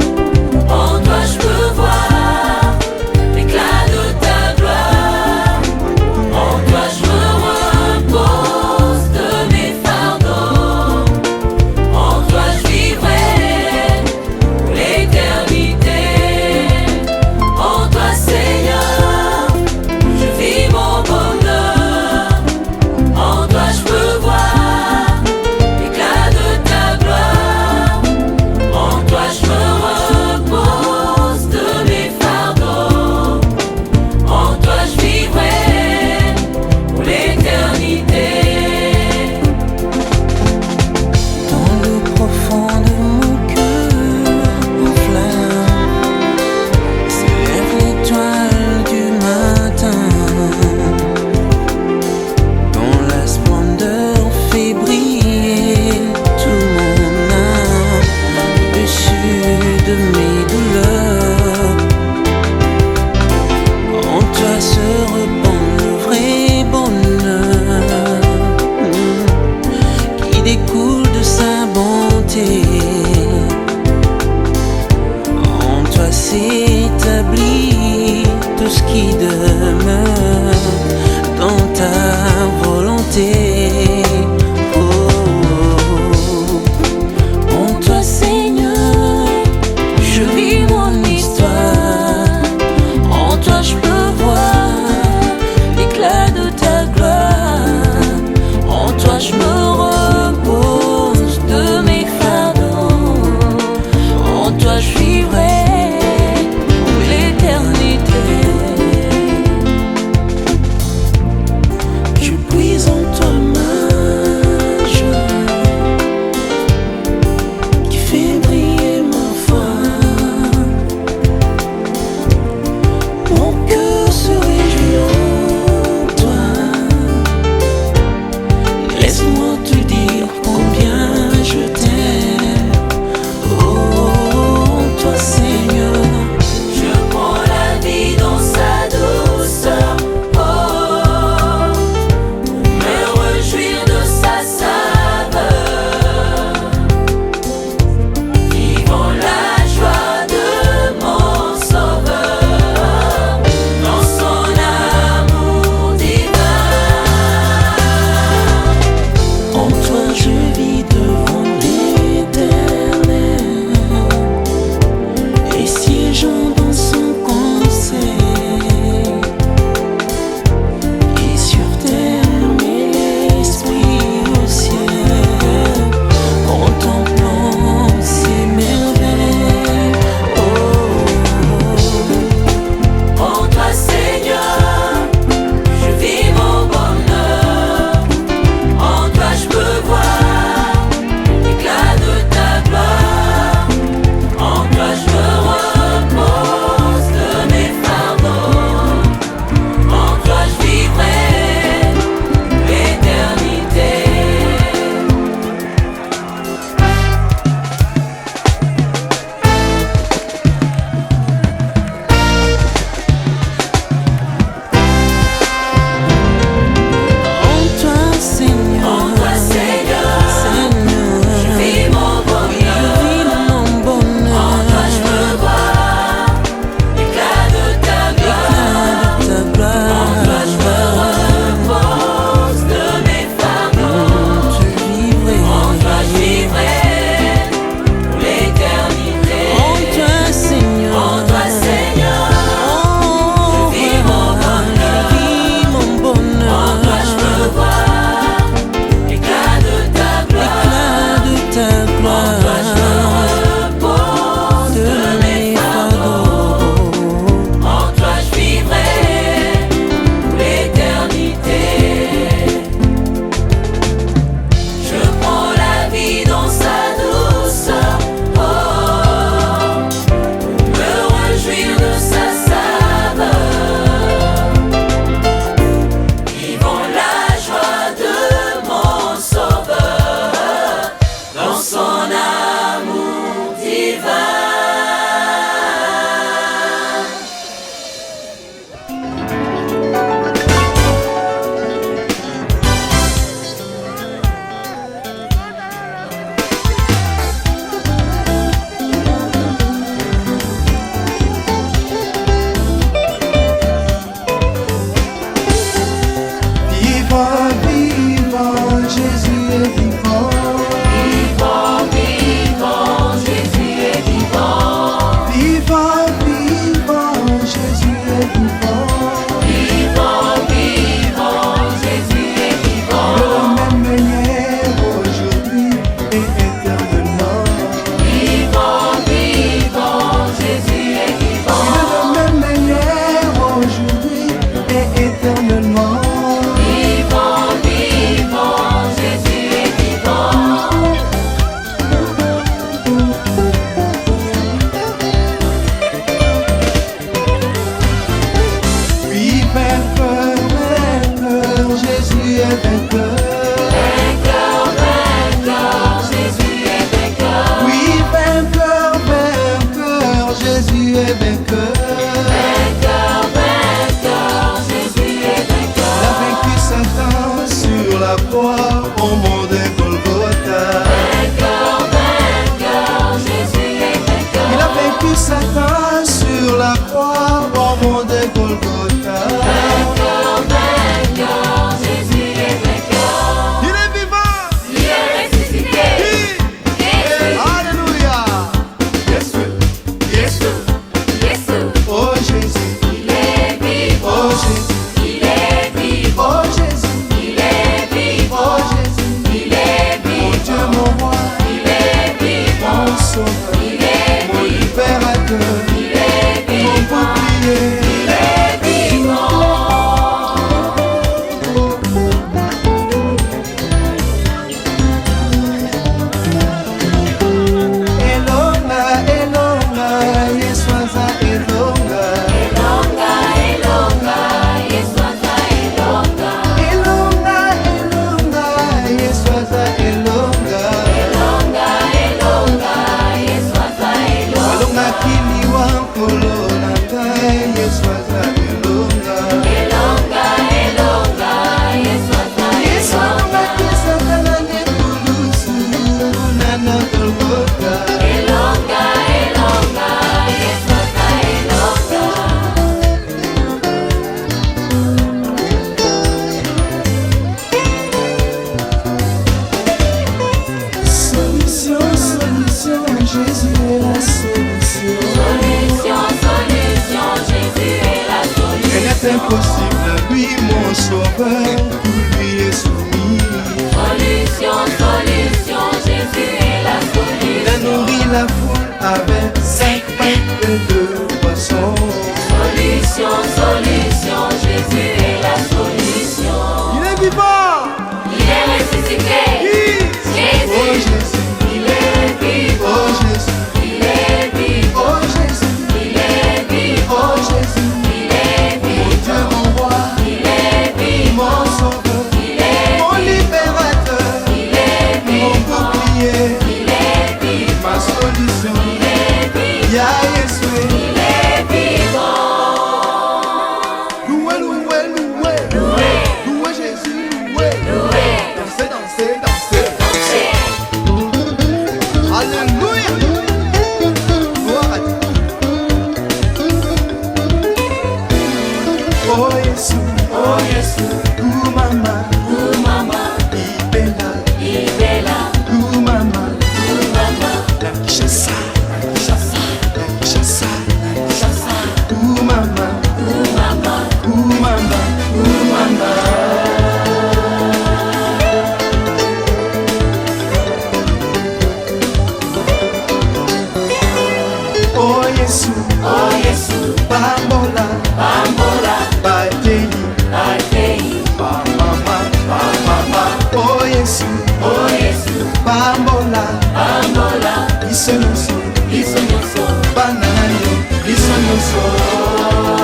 Speaker 12: vaincu Satan sur la croix au mont de Golgotha.
Speaker 13: Vainqueur, Jésus est vainqueur.
Speaker 12: Il est vivant.
Speaker 13: Il est ressuscité.
Speaker 12: Alléluia. Jésus, Jésus,
Speaker 13: Jésus.
Speaker 12: Oh Jésus,
Speaker 13: il est vivant.
Speaker 12: Oh Jésus,
Speaker 13: il est vivant.
Speaker 12: Oh Jésus,
Speaker 13: il est vivant.
Speaker 12: Oh Jésus,
Speaker 13: il est vivant.
Speaker 12: Mon Dieu, mon roi,
Speaker 13: il est vivant.
Speaker 12: mon sauveur,
Speaker 13: il est
Speaker 12: mon libérateur,
Speaker 13: il est
Speaker 12: mon
Speaker 13: vivant.
Speaker 12: bouclier.
Speaker 13: Il est vivant.
Speaker 12: Elonga, Elonga, Yeswaza Elonga.
Speaker 13: Elonga, Elonga, Yeswaza Elonga.
Speaker 12: Elonga, Elonga, Yeswaza Elonga.
Speaker 13: Elonga, Elonga, Yeswaza Elonga.
Speaker 12: Elonga kiliwa nkolo na ngai, Yeswaza Elonga.
Speaker 13: Elonga, Elonga, Yeswaza
Speaker 12: Yeswaza
Speaker 13: Elonga.
Speaker 12: kisaka na nekulusu, nana Golgotha.
Speaker 13: Elonga, Elonga, Yeswaza Elonga.
Speaker 12: Solution, solution, Jésus est la solution.
Speaker 13: Solution, solution, Jésus est la
Speaker 12: Rien n'est
Speaker 13: solution.
Speaker 12: impossible à lui, mon sauveur, tout lui est soumis.
Speaker 13: Solution, solution, Jésus est la
Speaker 12: Il a
Speaker 13: solution.
Speaker 12: nourri la foule avec 5 pains et 2 poissons.
Speaker 13: Solution, solution, Jésus est la solution.
Speaker 12: Il est vivant.
Speaker 13: Il est ressuscité.
Speaker 12: Oh
Speaker 13: Jésus,
Speaker 12: Jésus,
Speaker 13: il est vivant.
Speaker 12: oh Jésus,
Speaker 13: Il est vivant.
Speaker 12: oh Jésus,
Speaker 13: Il est vivant.
Speaker 12: oh Jésus.
Speaker 13: Il est
Speaker 12: Mon Dieu,
Speaker 13: vivant.
Speaker 12: mon roi,
Speaker 13: Il est vivant.
Speaker 12: mon sauveur,
Speaker 13: Il est
Speaker 12: mon
Speaker 13: vivant.
Speaker 12: libérateur,
Speaker 13: Il est
Speaker 12: mon
Speaker 13: vivant.
Speaker 12: bouclier,
Speaker 13: Il est vivant.
Speaker 12: ma solution.
Speaker 13: Il est vivant.
Speaker 12: Ya Yeshua,
Speaker 13: Il est vivant.
Speaker 12: loué, loué, loué,
Speaker 13: Loué,
Speaker 12: loué Jésus, loué,
Speaker 13: loué.
Speaker 12: dansez, dansez, dansez, dansez. Alléluia, gloire à Dieu. Oh Jésus,
Speaker 13: Oh Jésus,
Speaker 12: ou mama,
Speaker 13: oh mama,
Speaker 12: ibela,
Speaker 13: Ibela,
Speaker 12: ou mama,
Speaker 13: oh mama,
Speaker 12: la Kinshasa, la Kinshasa, ou mama,
Speaker 13: oh mama,
Speaker 12: ou mama,
Speaker 13: oh mama.
Speaker 12: oh Jésus,
Speaker 13: Oh Jésus,
Speaker 12: bambola,
Speaker 13: Bambola,
Speaker 12: batei,
Speaker 13: Akei,
Speaker 12: mama, oh Jésus,
Speaker 13: Oh Jésus,
Speaker 12: bambola,
Speaker 13: Bambola,
Speaker 12: biso nyonso,
Speaker 13: Biso nyonso,
Speaker 12: bana na yo, biso nyonso.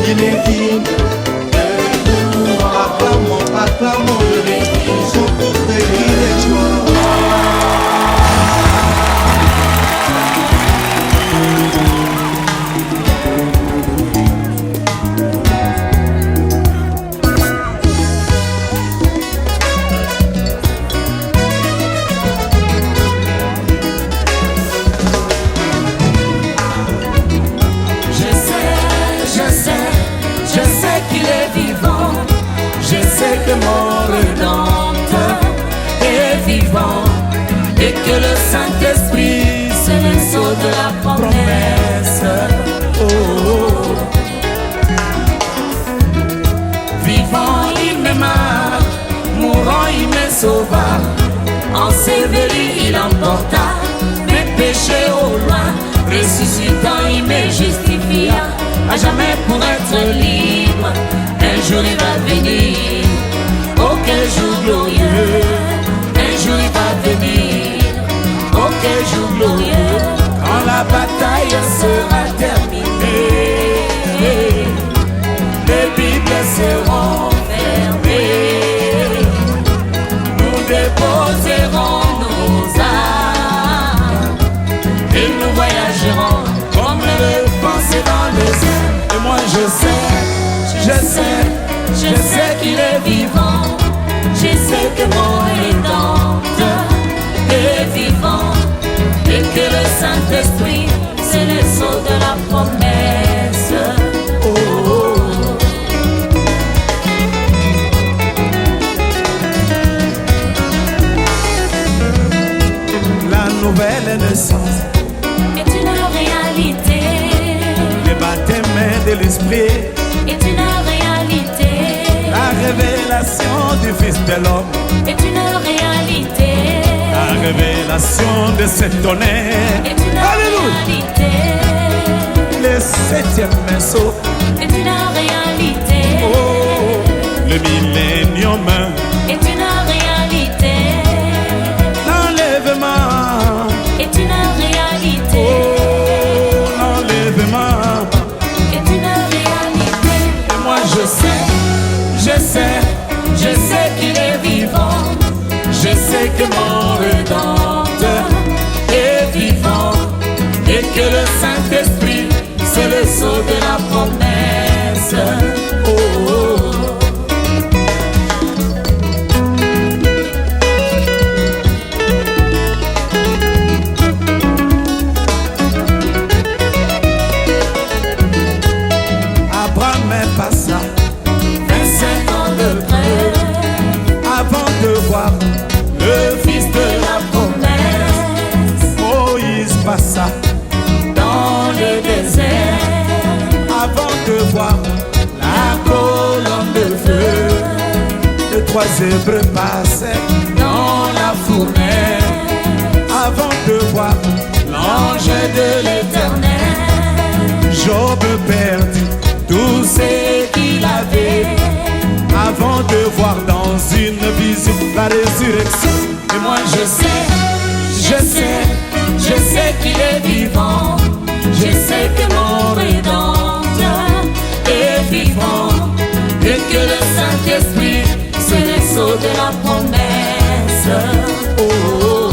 Speaker 12: Il est digne de nous, acclamons, acclamons-le, son pour des cris de joie.
Speaker 13: Je sais qu'il est vivant. Je sais que mon Rédempteur est vivant. Et que le Saint-Esprit, c'est le sceau de la promesse. Oh. Vivant, il m'aima. Mourant, il me sauva. Enseveli, il emporta mes péchés au loin. Ressuscitant, il me justifia à jamais pour être libre. Un jour il va venir, oh quel jour glorieux. Un jour il va venir, oh quel jour glorieux. Quand la bataille sera terminée, les Bibles seront fermées. Nous déposerons nos âmes et nous voyagerons comme le pensée dans les airs. Et moi je sais je sais qu'il est vivant. Je sais que mon Rédempteur est vivant et que le Saint-Esprit, c'est le sceau de la promesse. Oh, oh.
Speaker 12: La nouvelle naissance
Speaker 13: est une réalité.
Speaker 12: Le baptême de l'esprit
Speaker 13: est une réalité.
Speaker 12: La révélation du Fils de l'homme
Speaker 13: est une réalité.
Speaker 12: La révélation de cet tonnerre
Speaker 13: est une réalité.
Speaker 12: Le septième saut
Speaker 13: est une réalité.
Speaker 12: Oh, le millénium
Speaker 13: est une réalité.
Speaker 12: L'enlèvement
Speaker 13: est une réalité.
Speaker 12: Oh, l'enlèvement
Speaker 13: est une réalité.
Speaker 12: Et moi je sais
Speaker 13: qu'il est vivant. Je sais que mon Rédempteur est vivant et que le Saint-Esprit, c'est le sceau de la promesse. Oh, oh.
Speaker 12: Abraham est passé
Speaker 13: 25 ans de près
Speaker 12: avant de voir
Speaker 13: le Fils de la promesse.
Speaker 12: Moïse passa
Speaker 13: dans le désert
Speaker 12: avant de voir
Speaker 13: la colonne de feu.
Speaker 12: Les trois zèbres passaient
Speaker 13: dans la fournaise
Speaker 12: avant de voir
Speaker 13: l'ange de l'Éternel.
Speaker 12: Job perdit tout
Speaker 13: ce qu'il avait
Speaker 12: avant de voir dans une vision la résurrection.
Speaker 13: Et moi je sais qu'il est vivant. Je sais que mon Rédempteur est vivant et que le Saint-Esprit, c'est le sceau de la promesse. Oh, oh.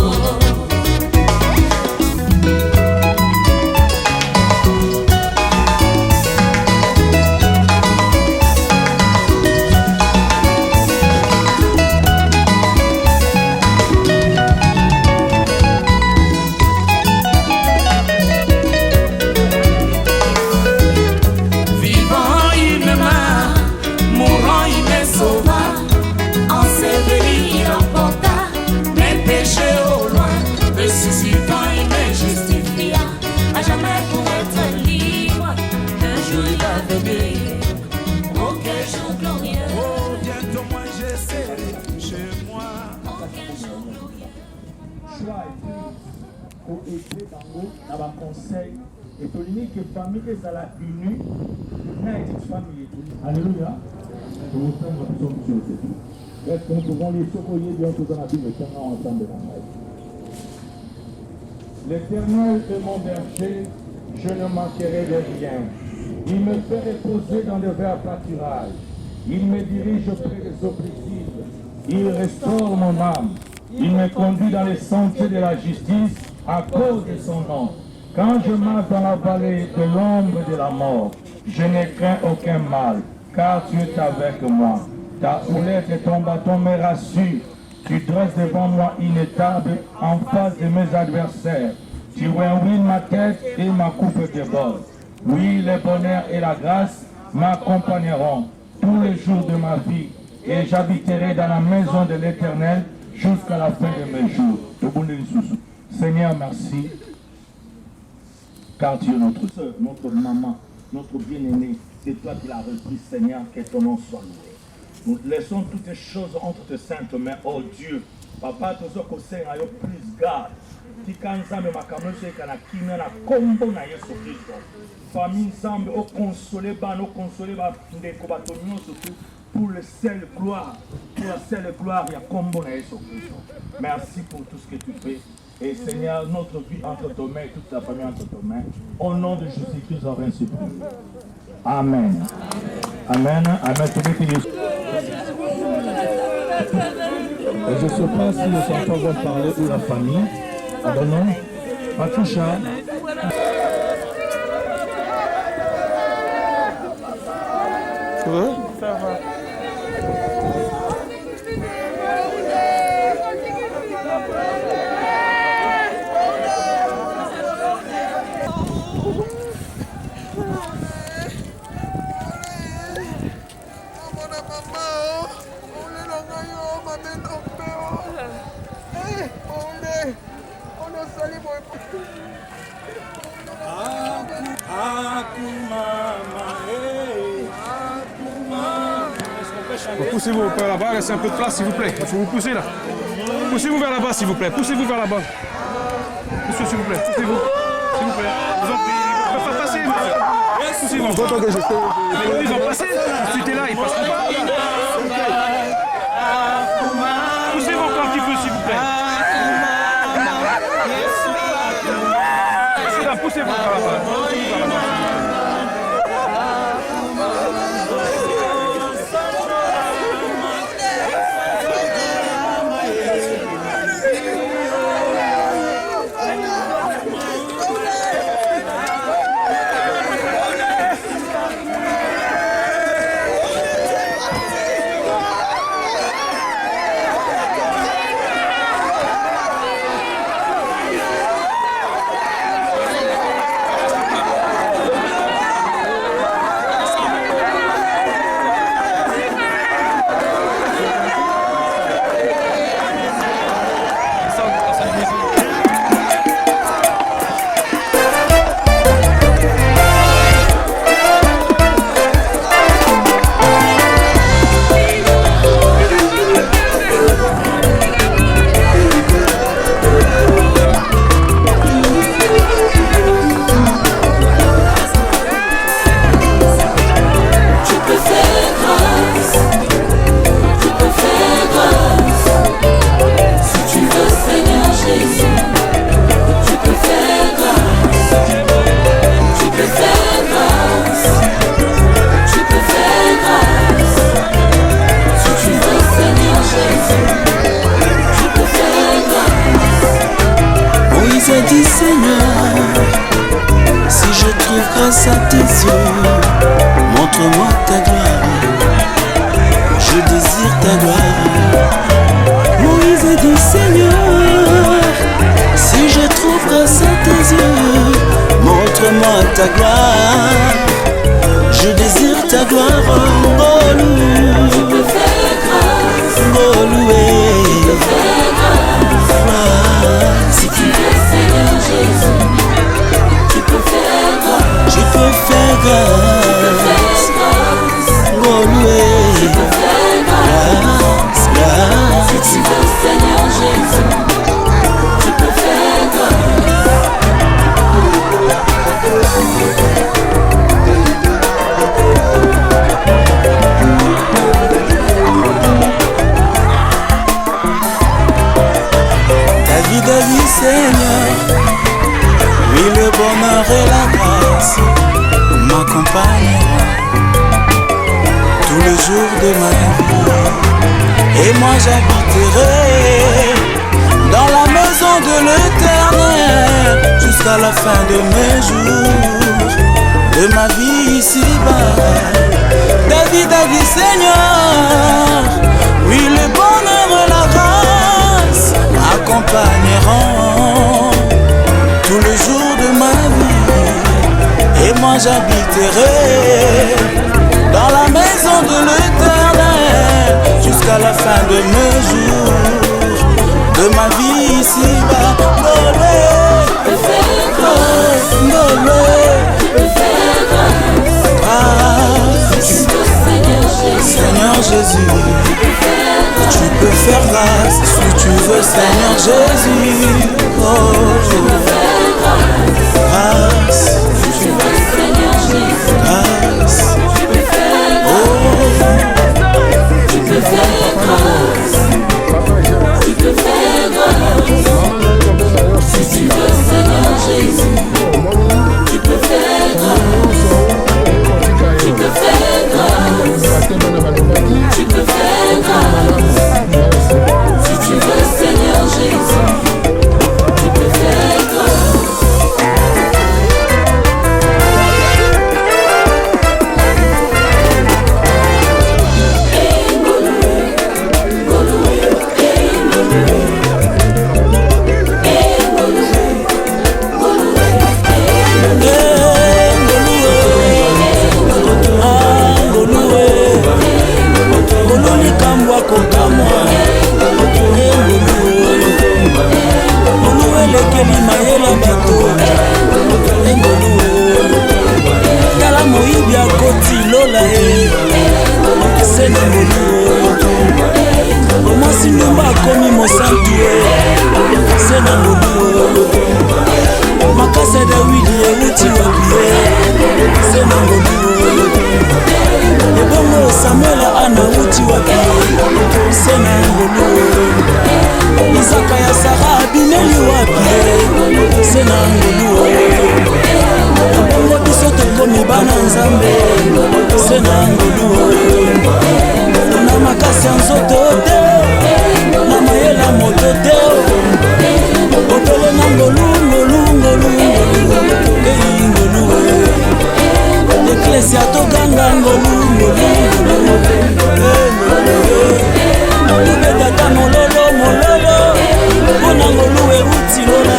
Speaker 14: pour aider dans le conseil et pour l'unique famille qui est à la unie, une famille. Alléluia. Est-ce que nous pouvons les secourir bien tout en habit le terrain ensemble de la L'Éternel est mon berger, je ne manquerai de rien. Il me fait reposer dans de verts pâturages. Il me dirige près des eaux paisibles. Il restaure mon âme. Il me conduit dans les sentiers de la justice à cause de son nom. Quand je marche dans la vallée de l'ombre de la mort, je ne crains aucun mal, car tu es avec moi. Ta houlette et ton bâton me rassurent. Tu dresses devant moi une table en face de mes adversaires. Tu réunis ma tête et ma coupe déborde. Oui, le bonheur et la grâce m'accompagneront tous les jours de ma vie, et j'habiterai dans la maison de l'Éternel jusqu'à la fin de mes jours. Seigneur, merci, car tu es notre soeur, notre maman, notre bien-aimé. C'est toi qui l'as repris, Seigneur, que ton nom soit loué. Nous laissons toutes les choses entre tes saintes mains, oh Dieu. Papa, tu as plus garde. Tikanzambe makamuso ekana kimia na kombo na Yesu Kristo. Famille Nzambe au consoler ba ndeko bato nyonso pour le seul gloire, pour la seule gloire ya kombo na Yesu Kristo. Merci pour tout ce que tu fais. Et Seigneur, notre vie entre tes mains, toute la famille entre tes mains. Au nom de Jésus-Christ, nous avons ainsi prié. Amen. Amen. Amen. Et je ne sais pas si les enfants vont parler ou la famille. Pardon, Patricia.
Speaker 9: Ça va.
Speaker 15: Poussez-vous vers là-bas, laissez un peu de place s'il vous plaît. Il faut vous pousser là. Poussez-vous vers là-bas s'il vous plaît. Poussez-vous vers là-bas. Monsieur, s'il vous plaît, poussez-vous. S'il vous plaît. Vous en priez. Ils peuvent pas passer, monsieur. Poussez-vous. Ils ont passé. Si tu es là, ils passeront pas. Poussez-vous encore un petit peu s'il vous plaît. C'est là, poussez-vous vers là-bas.
Speaker 16: grâce à tes yeux, montre-moi ta gloire. Je désire ta gloire. Moïse a dit Seigneur, si je trouve grâce à tes yeux, montre-moi ta gloire. Je désire ta gloire. Oh, tu peux faire grâce. Oh, loué. Tu peux faire grâce. Si tu veux, Seigneur Jésus, tu peux faire grâce. Tu peux faire grâce. Oh, loué. Tu peux faire grâce. Grâce. Si tu veux, Seigneur Jésus, tu peux faire grâce. David a dit Seigneur, oui le bonheur et la grâce m'accompagneront tous les jours de ma vie. Et moi j'habiterai dans la maison de l'Éternel jusqu'à la fin de mes jours, de ma vie ici-bas. David a dit Seigneur, oui le bonheur et la grâce m'accompagneront tous les jours de ma vie. Et moi j'habiterai dans la maison de l'Éternel jusqu'à la fin de mes jours, de ma vie ici-bas. Tu peux faire grâce. Tu peux faire grâce. Seigneur Jésus, tu peux faire grâce. Si tu veux, Seigneur Jésus, oh, tu peux faire grâce. Si tu veux, Seigneur Jésus, grâce. Tu peux faire grâce. Tu peux faire grâce. Tu peux faire grâce. Si tu veux, Seigneur Jésus, tu peux faire grâce. Tu peux faire grâce. Tu peux faire grâce. Si tu veux, Seigneur Jésus, tu peux faire grâce. Kokamwa se na ngolu omwasi ndumba akomi mosantu se na ngolu makasa dawidi euti wapie se na ngolu ebongo samuela ana uti wapie se na ngolu izaka ya sara abineli wapie se na ngolu abongo biso tokomi bana nzambe se na ngolu na makasi ya nzoto te na mayela moto te otole na ngolu eklesia toganga ngolu tubetata mololo mpona ngolu euti lola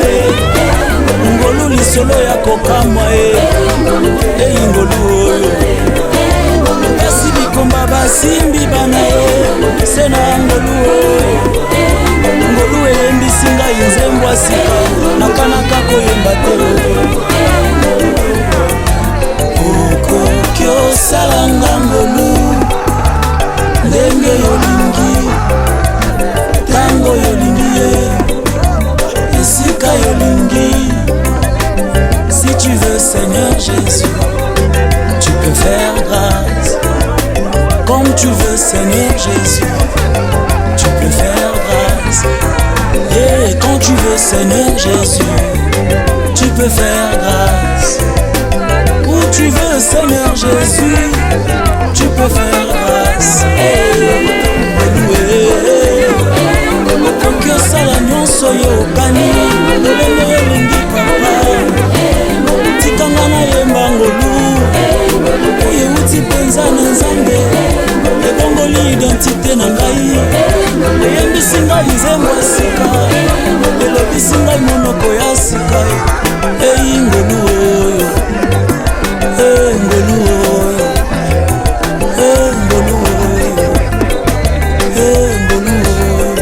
Speaker 16: ngolu lisolo ya kokamwa ngolu oyo kasi bikomba basimbi bana se na ngolu ngolu eyembisi ngai nzembo sika nakanaka koyemba te okoki osalanga ngolu ndenge yolingi ntango yolingi ye esika yolingi. Si tu veux Seigneur Jésus, tu peux faire grâce. Comme tu veux Seigneur Jésus, tu peux faire grâce. Et quand tu veux Seigneur Jésus, tu peux faire grâce. Où tu veux Seigneur Jésus, tu peux faire grâce. Okoki osala nyonso yo okani lolenge elingi papa tikanga nayemba ngolu oyo euti mpenza na nzambe ebongoli identité na ngai eyembisi ngai nzembo ya sika elobisi ngai monoko ya sika eyi ngolu oyo ngolu oyo ngolu oyo ngolu oyo.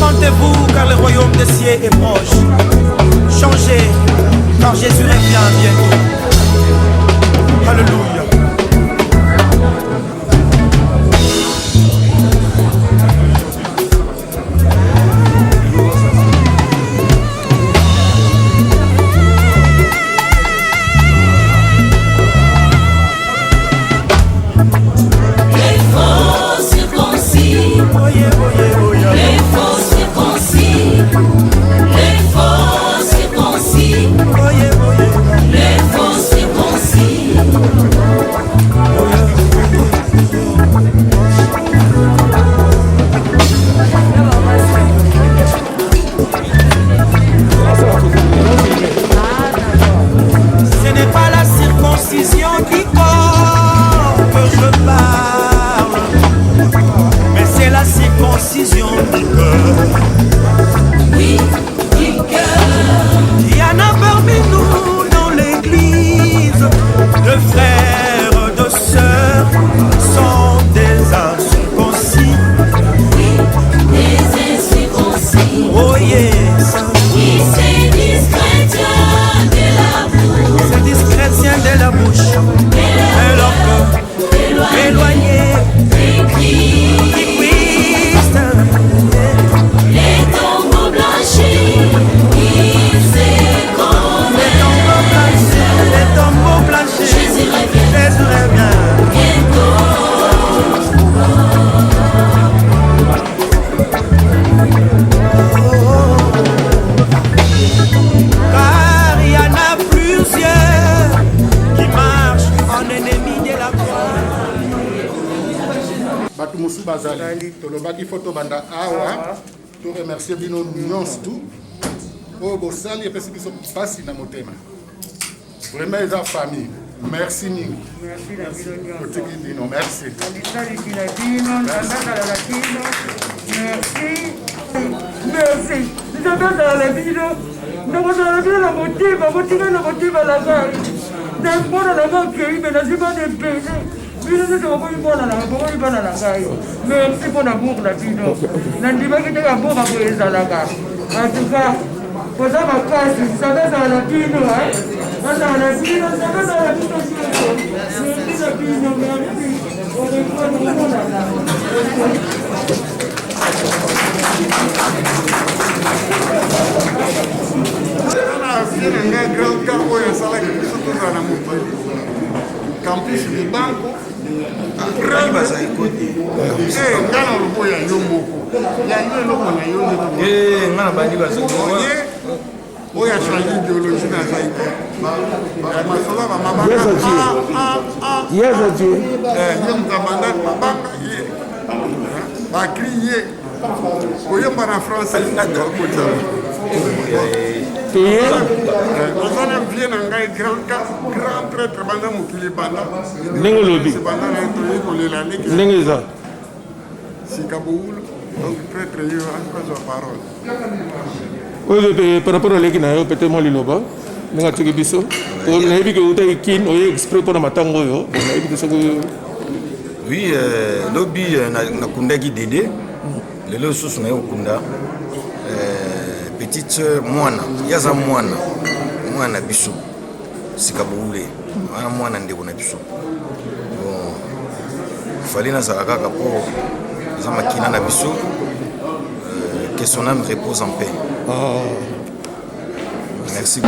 Speaker 16: Repentez-vous car le royaume des cieux est proche. Changez car Jésus revient bientôt. Alléluia.
Speaker 17: tolobaki foto banda awa to remercier bino nyonso tout oyo bosali epesi biso pasi na motema vraiment eza famille merci mingi totiki bino merci
Speaker 11: merci nzakazala bino nakozala bino na motema motika na motema na ngai namona na ngakei me nazima nebele bino nde bokoyibana na ngai merci mpo na bour na bino nandimaki te kabour ako ezalaka antuka koza makasi nzambe azala na bino azala na bino nzambe azala na bino nyonso merci na bino merci orekonomonana
Speaker 17: vie na ngai grand car oyo esalaki biso tozala na mobali campus libanko ngai na lobo ya yo moko ya yo eloko na yo ngai na bandi bazoye oyo achange idéologie na zai te masolo bamabanga ye moto abanda mabanga ye bakri ye koyemba na français ozana vie na ngai grand prêtre banda mokili banda
Speaker 15: ndenge olobi
Speaker 17: banda na toyi kolela ndenge
Speaker 15: ndenge eza
Speaker 17: sika boulu donc prêtre yo akozwa parole
Speaker 15: oyo par rapport aleki na yo peut-être mwa liloba ndenge atiki biso nayebi ke otaki kin oye exprès mpona matango oyo nayebi te soki
Speaker 18: oui lobi nakundaki dede lelo lisusu naye kokunda petite sœur mwana yaza mwana biso sika boule wana mwana ndeko na biso bon fali nazala kaka mpo eza makina na biso que son âme repose en paix. Merci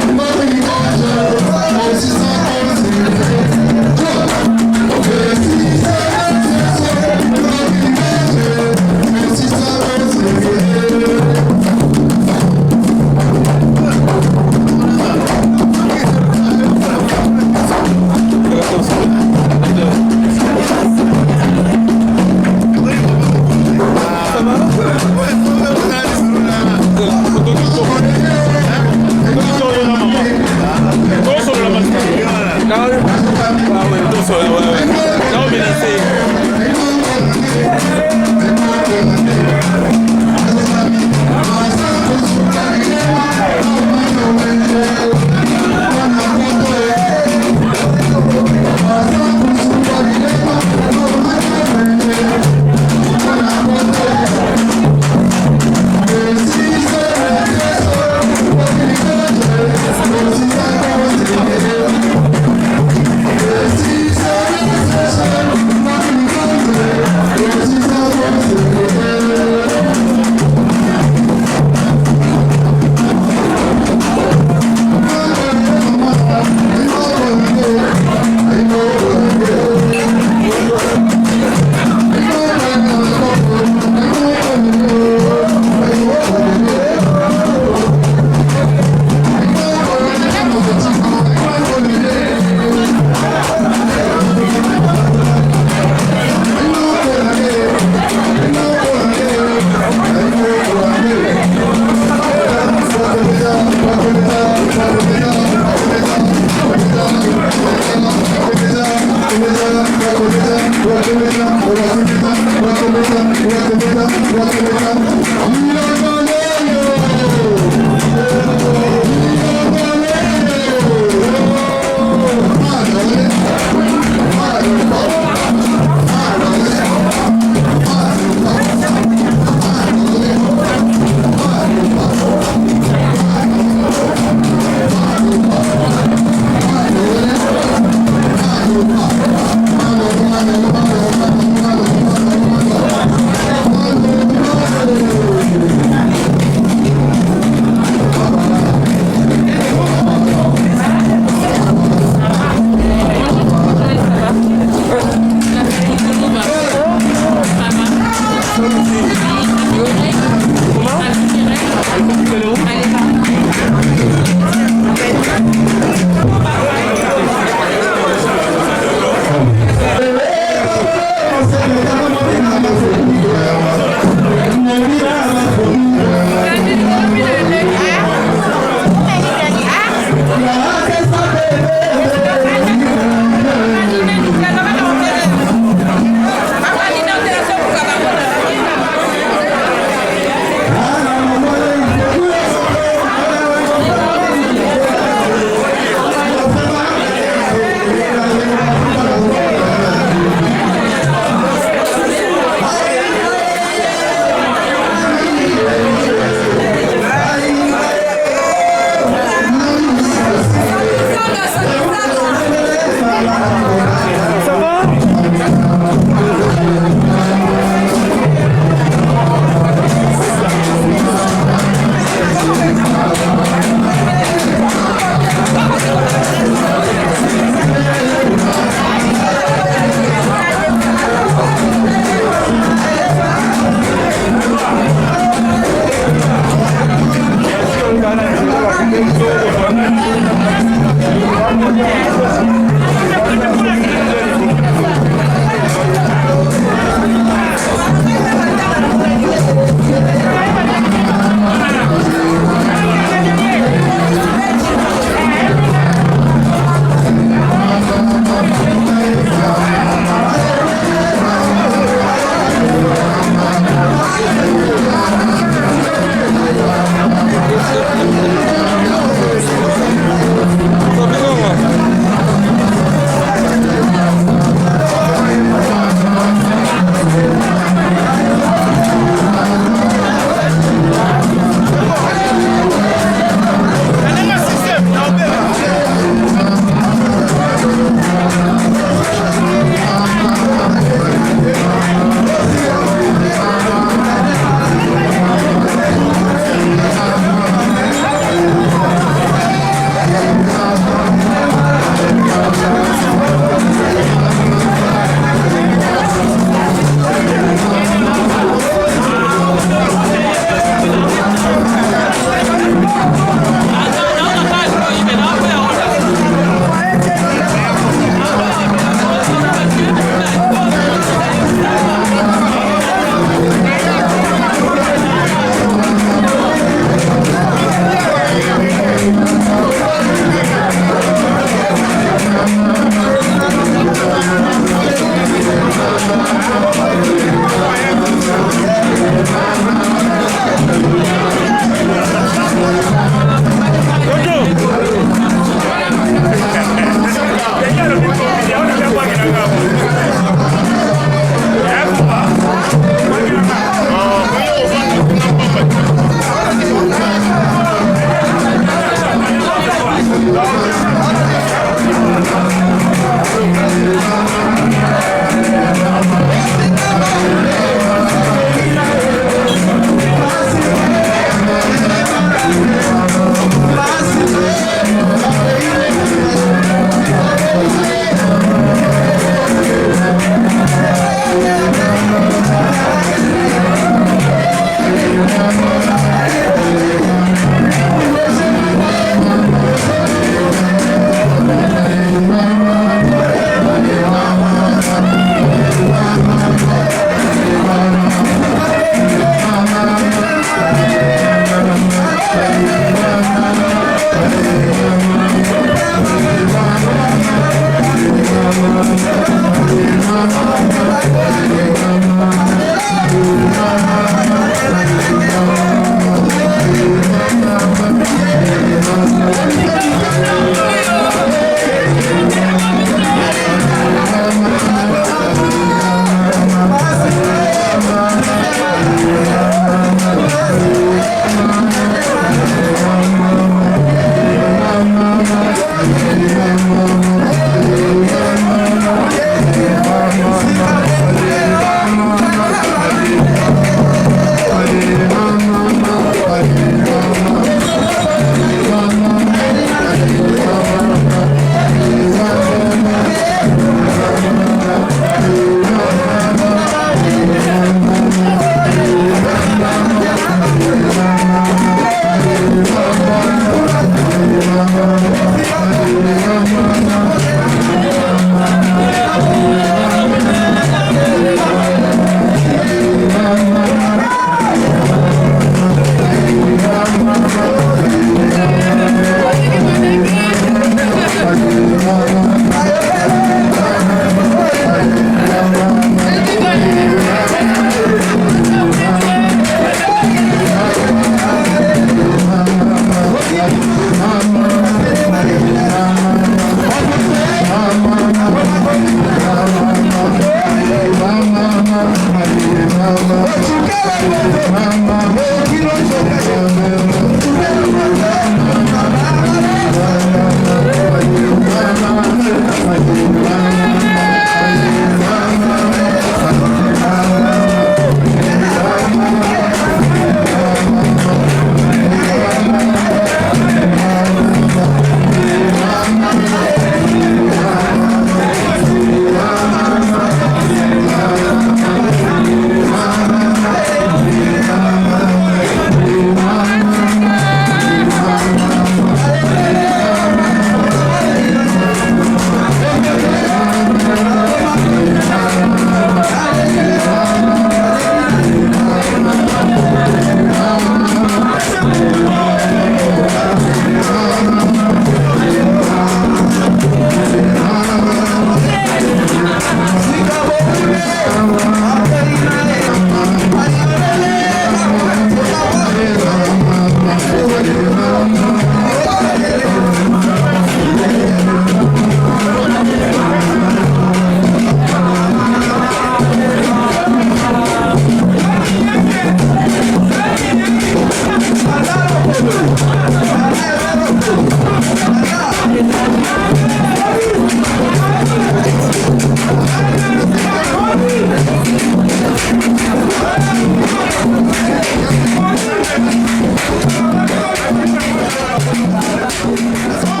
Speaker 12: Let's go.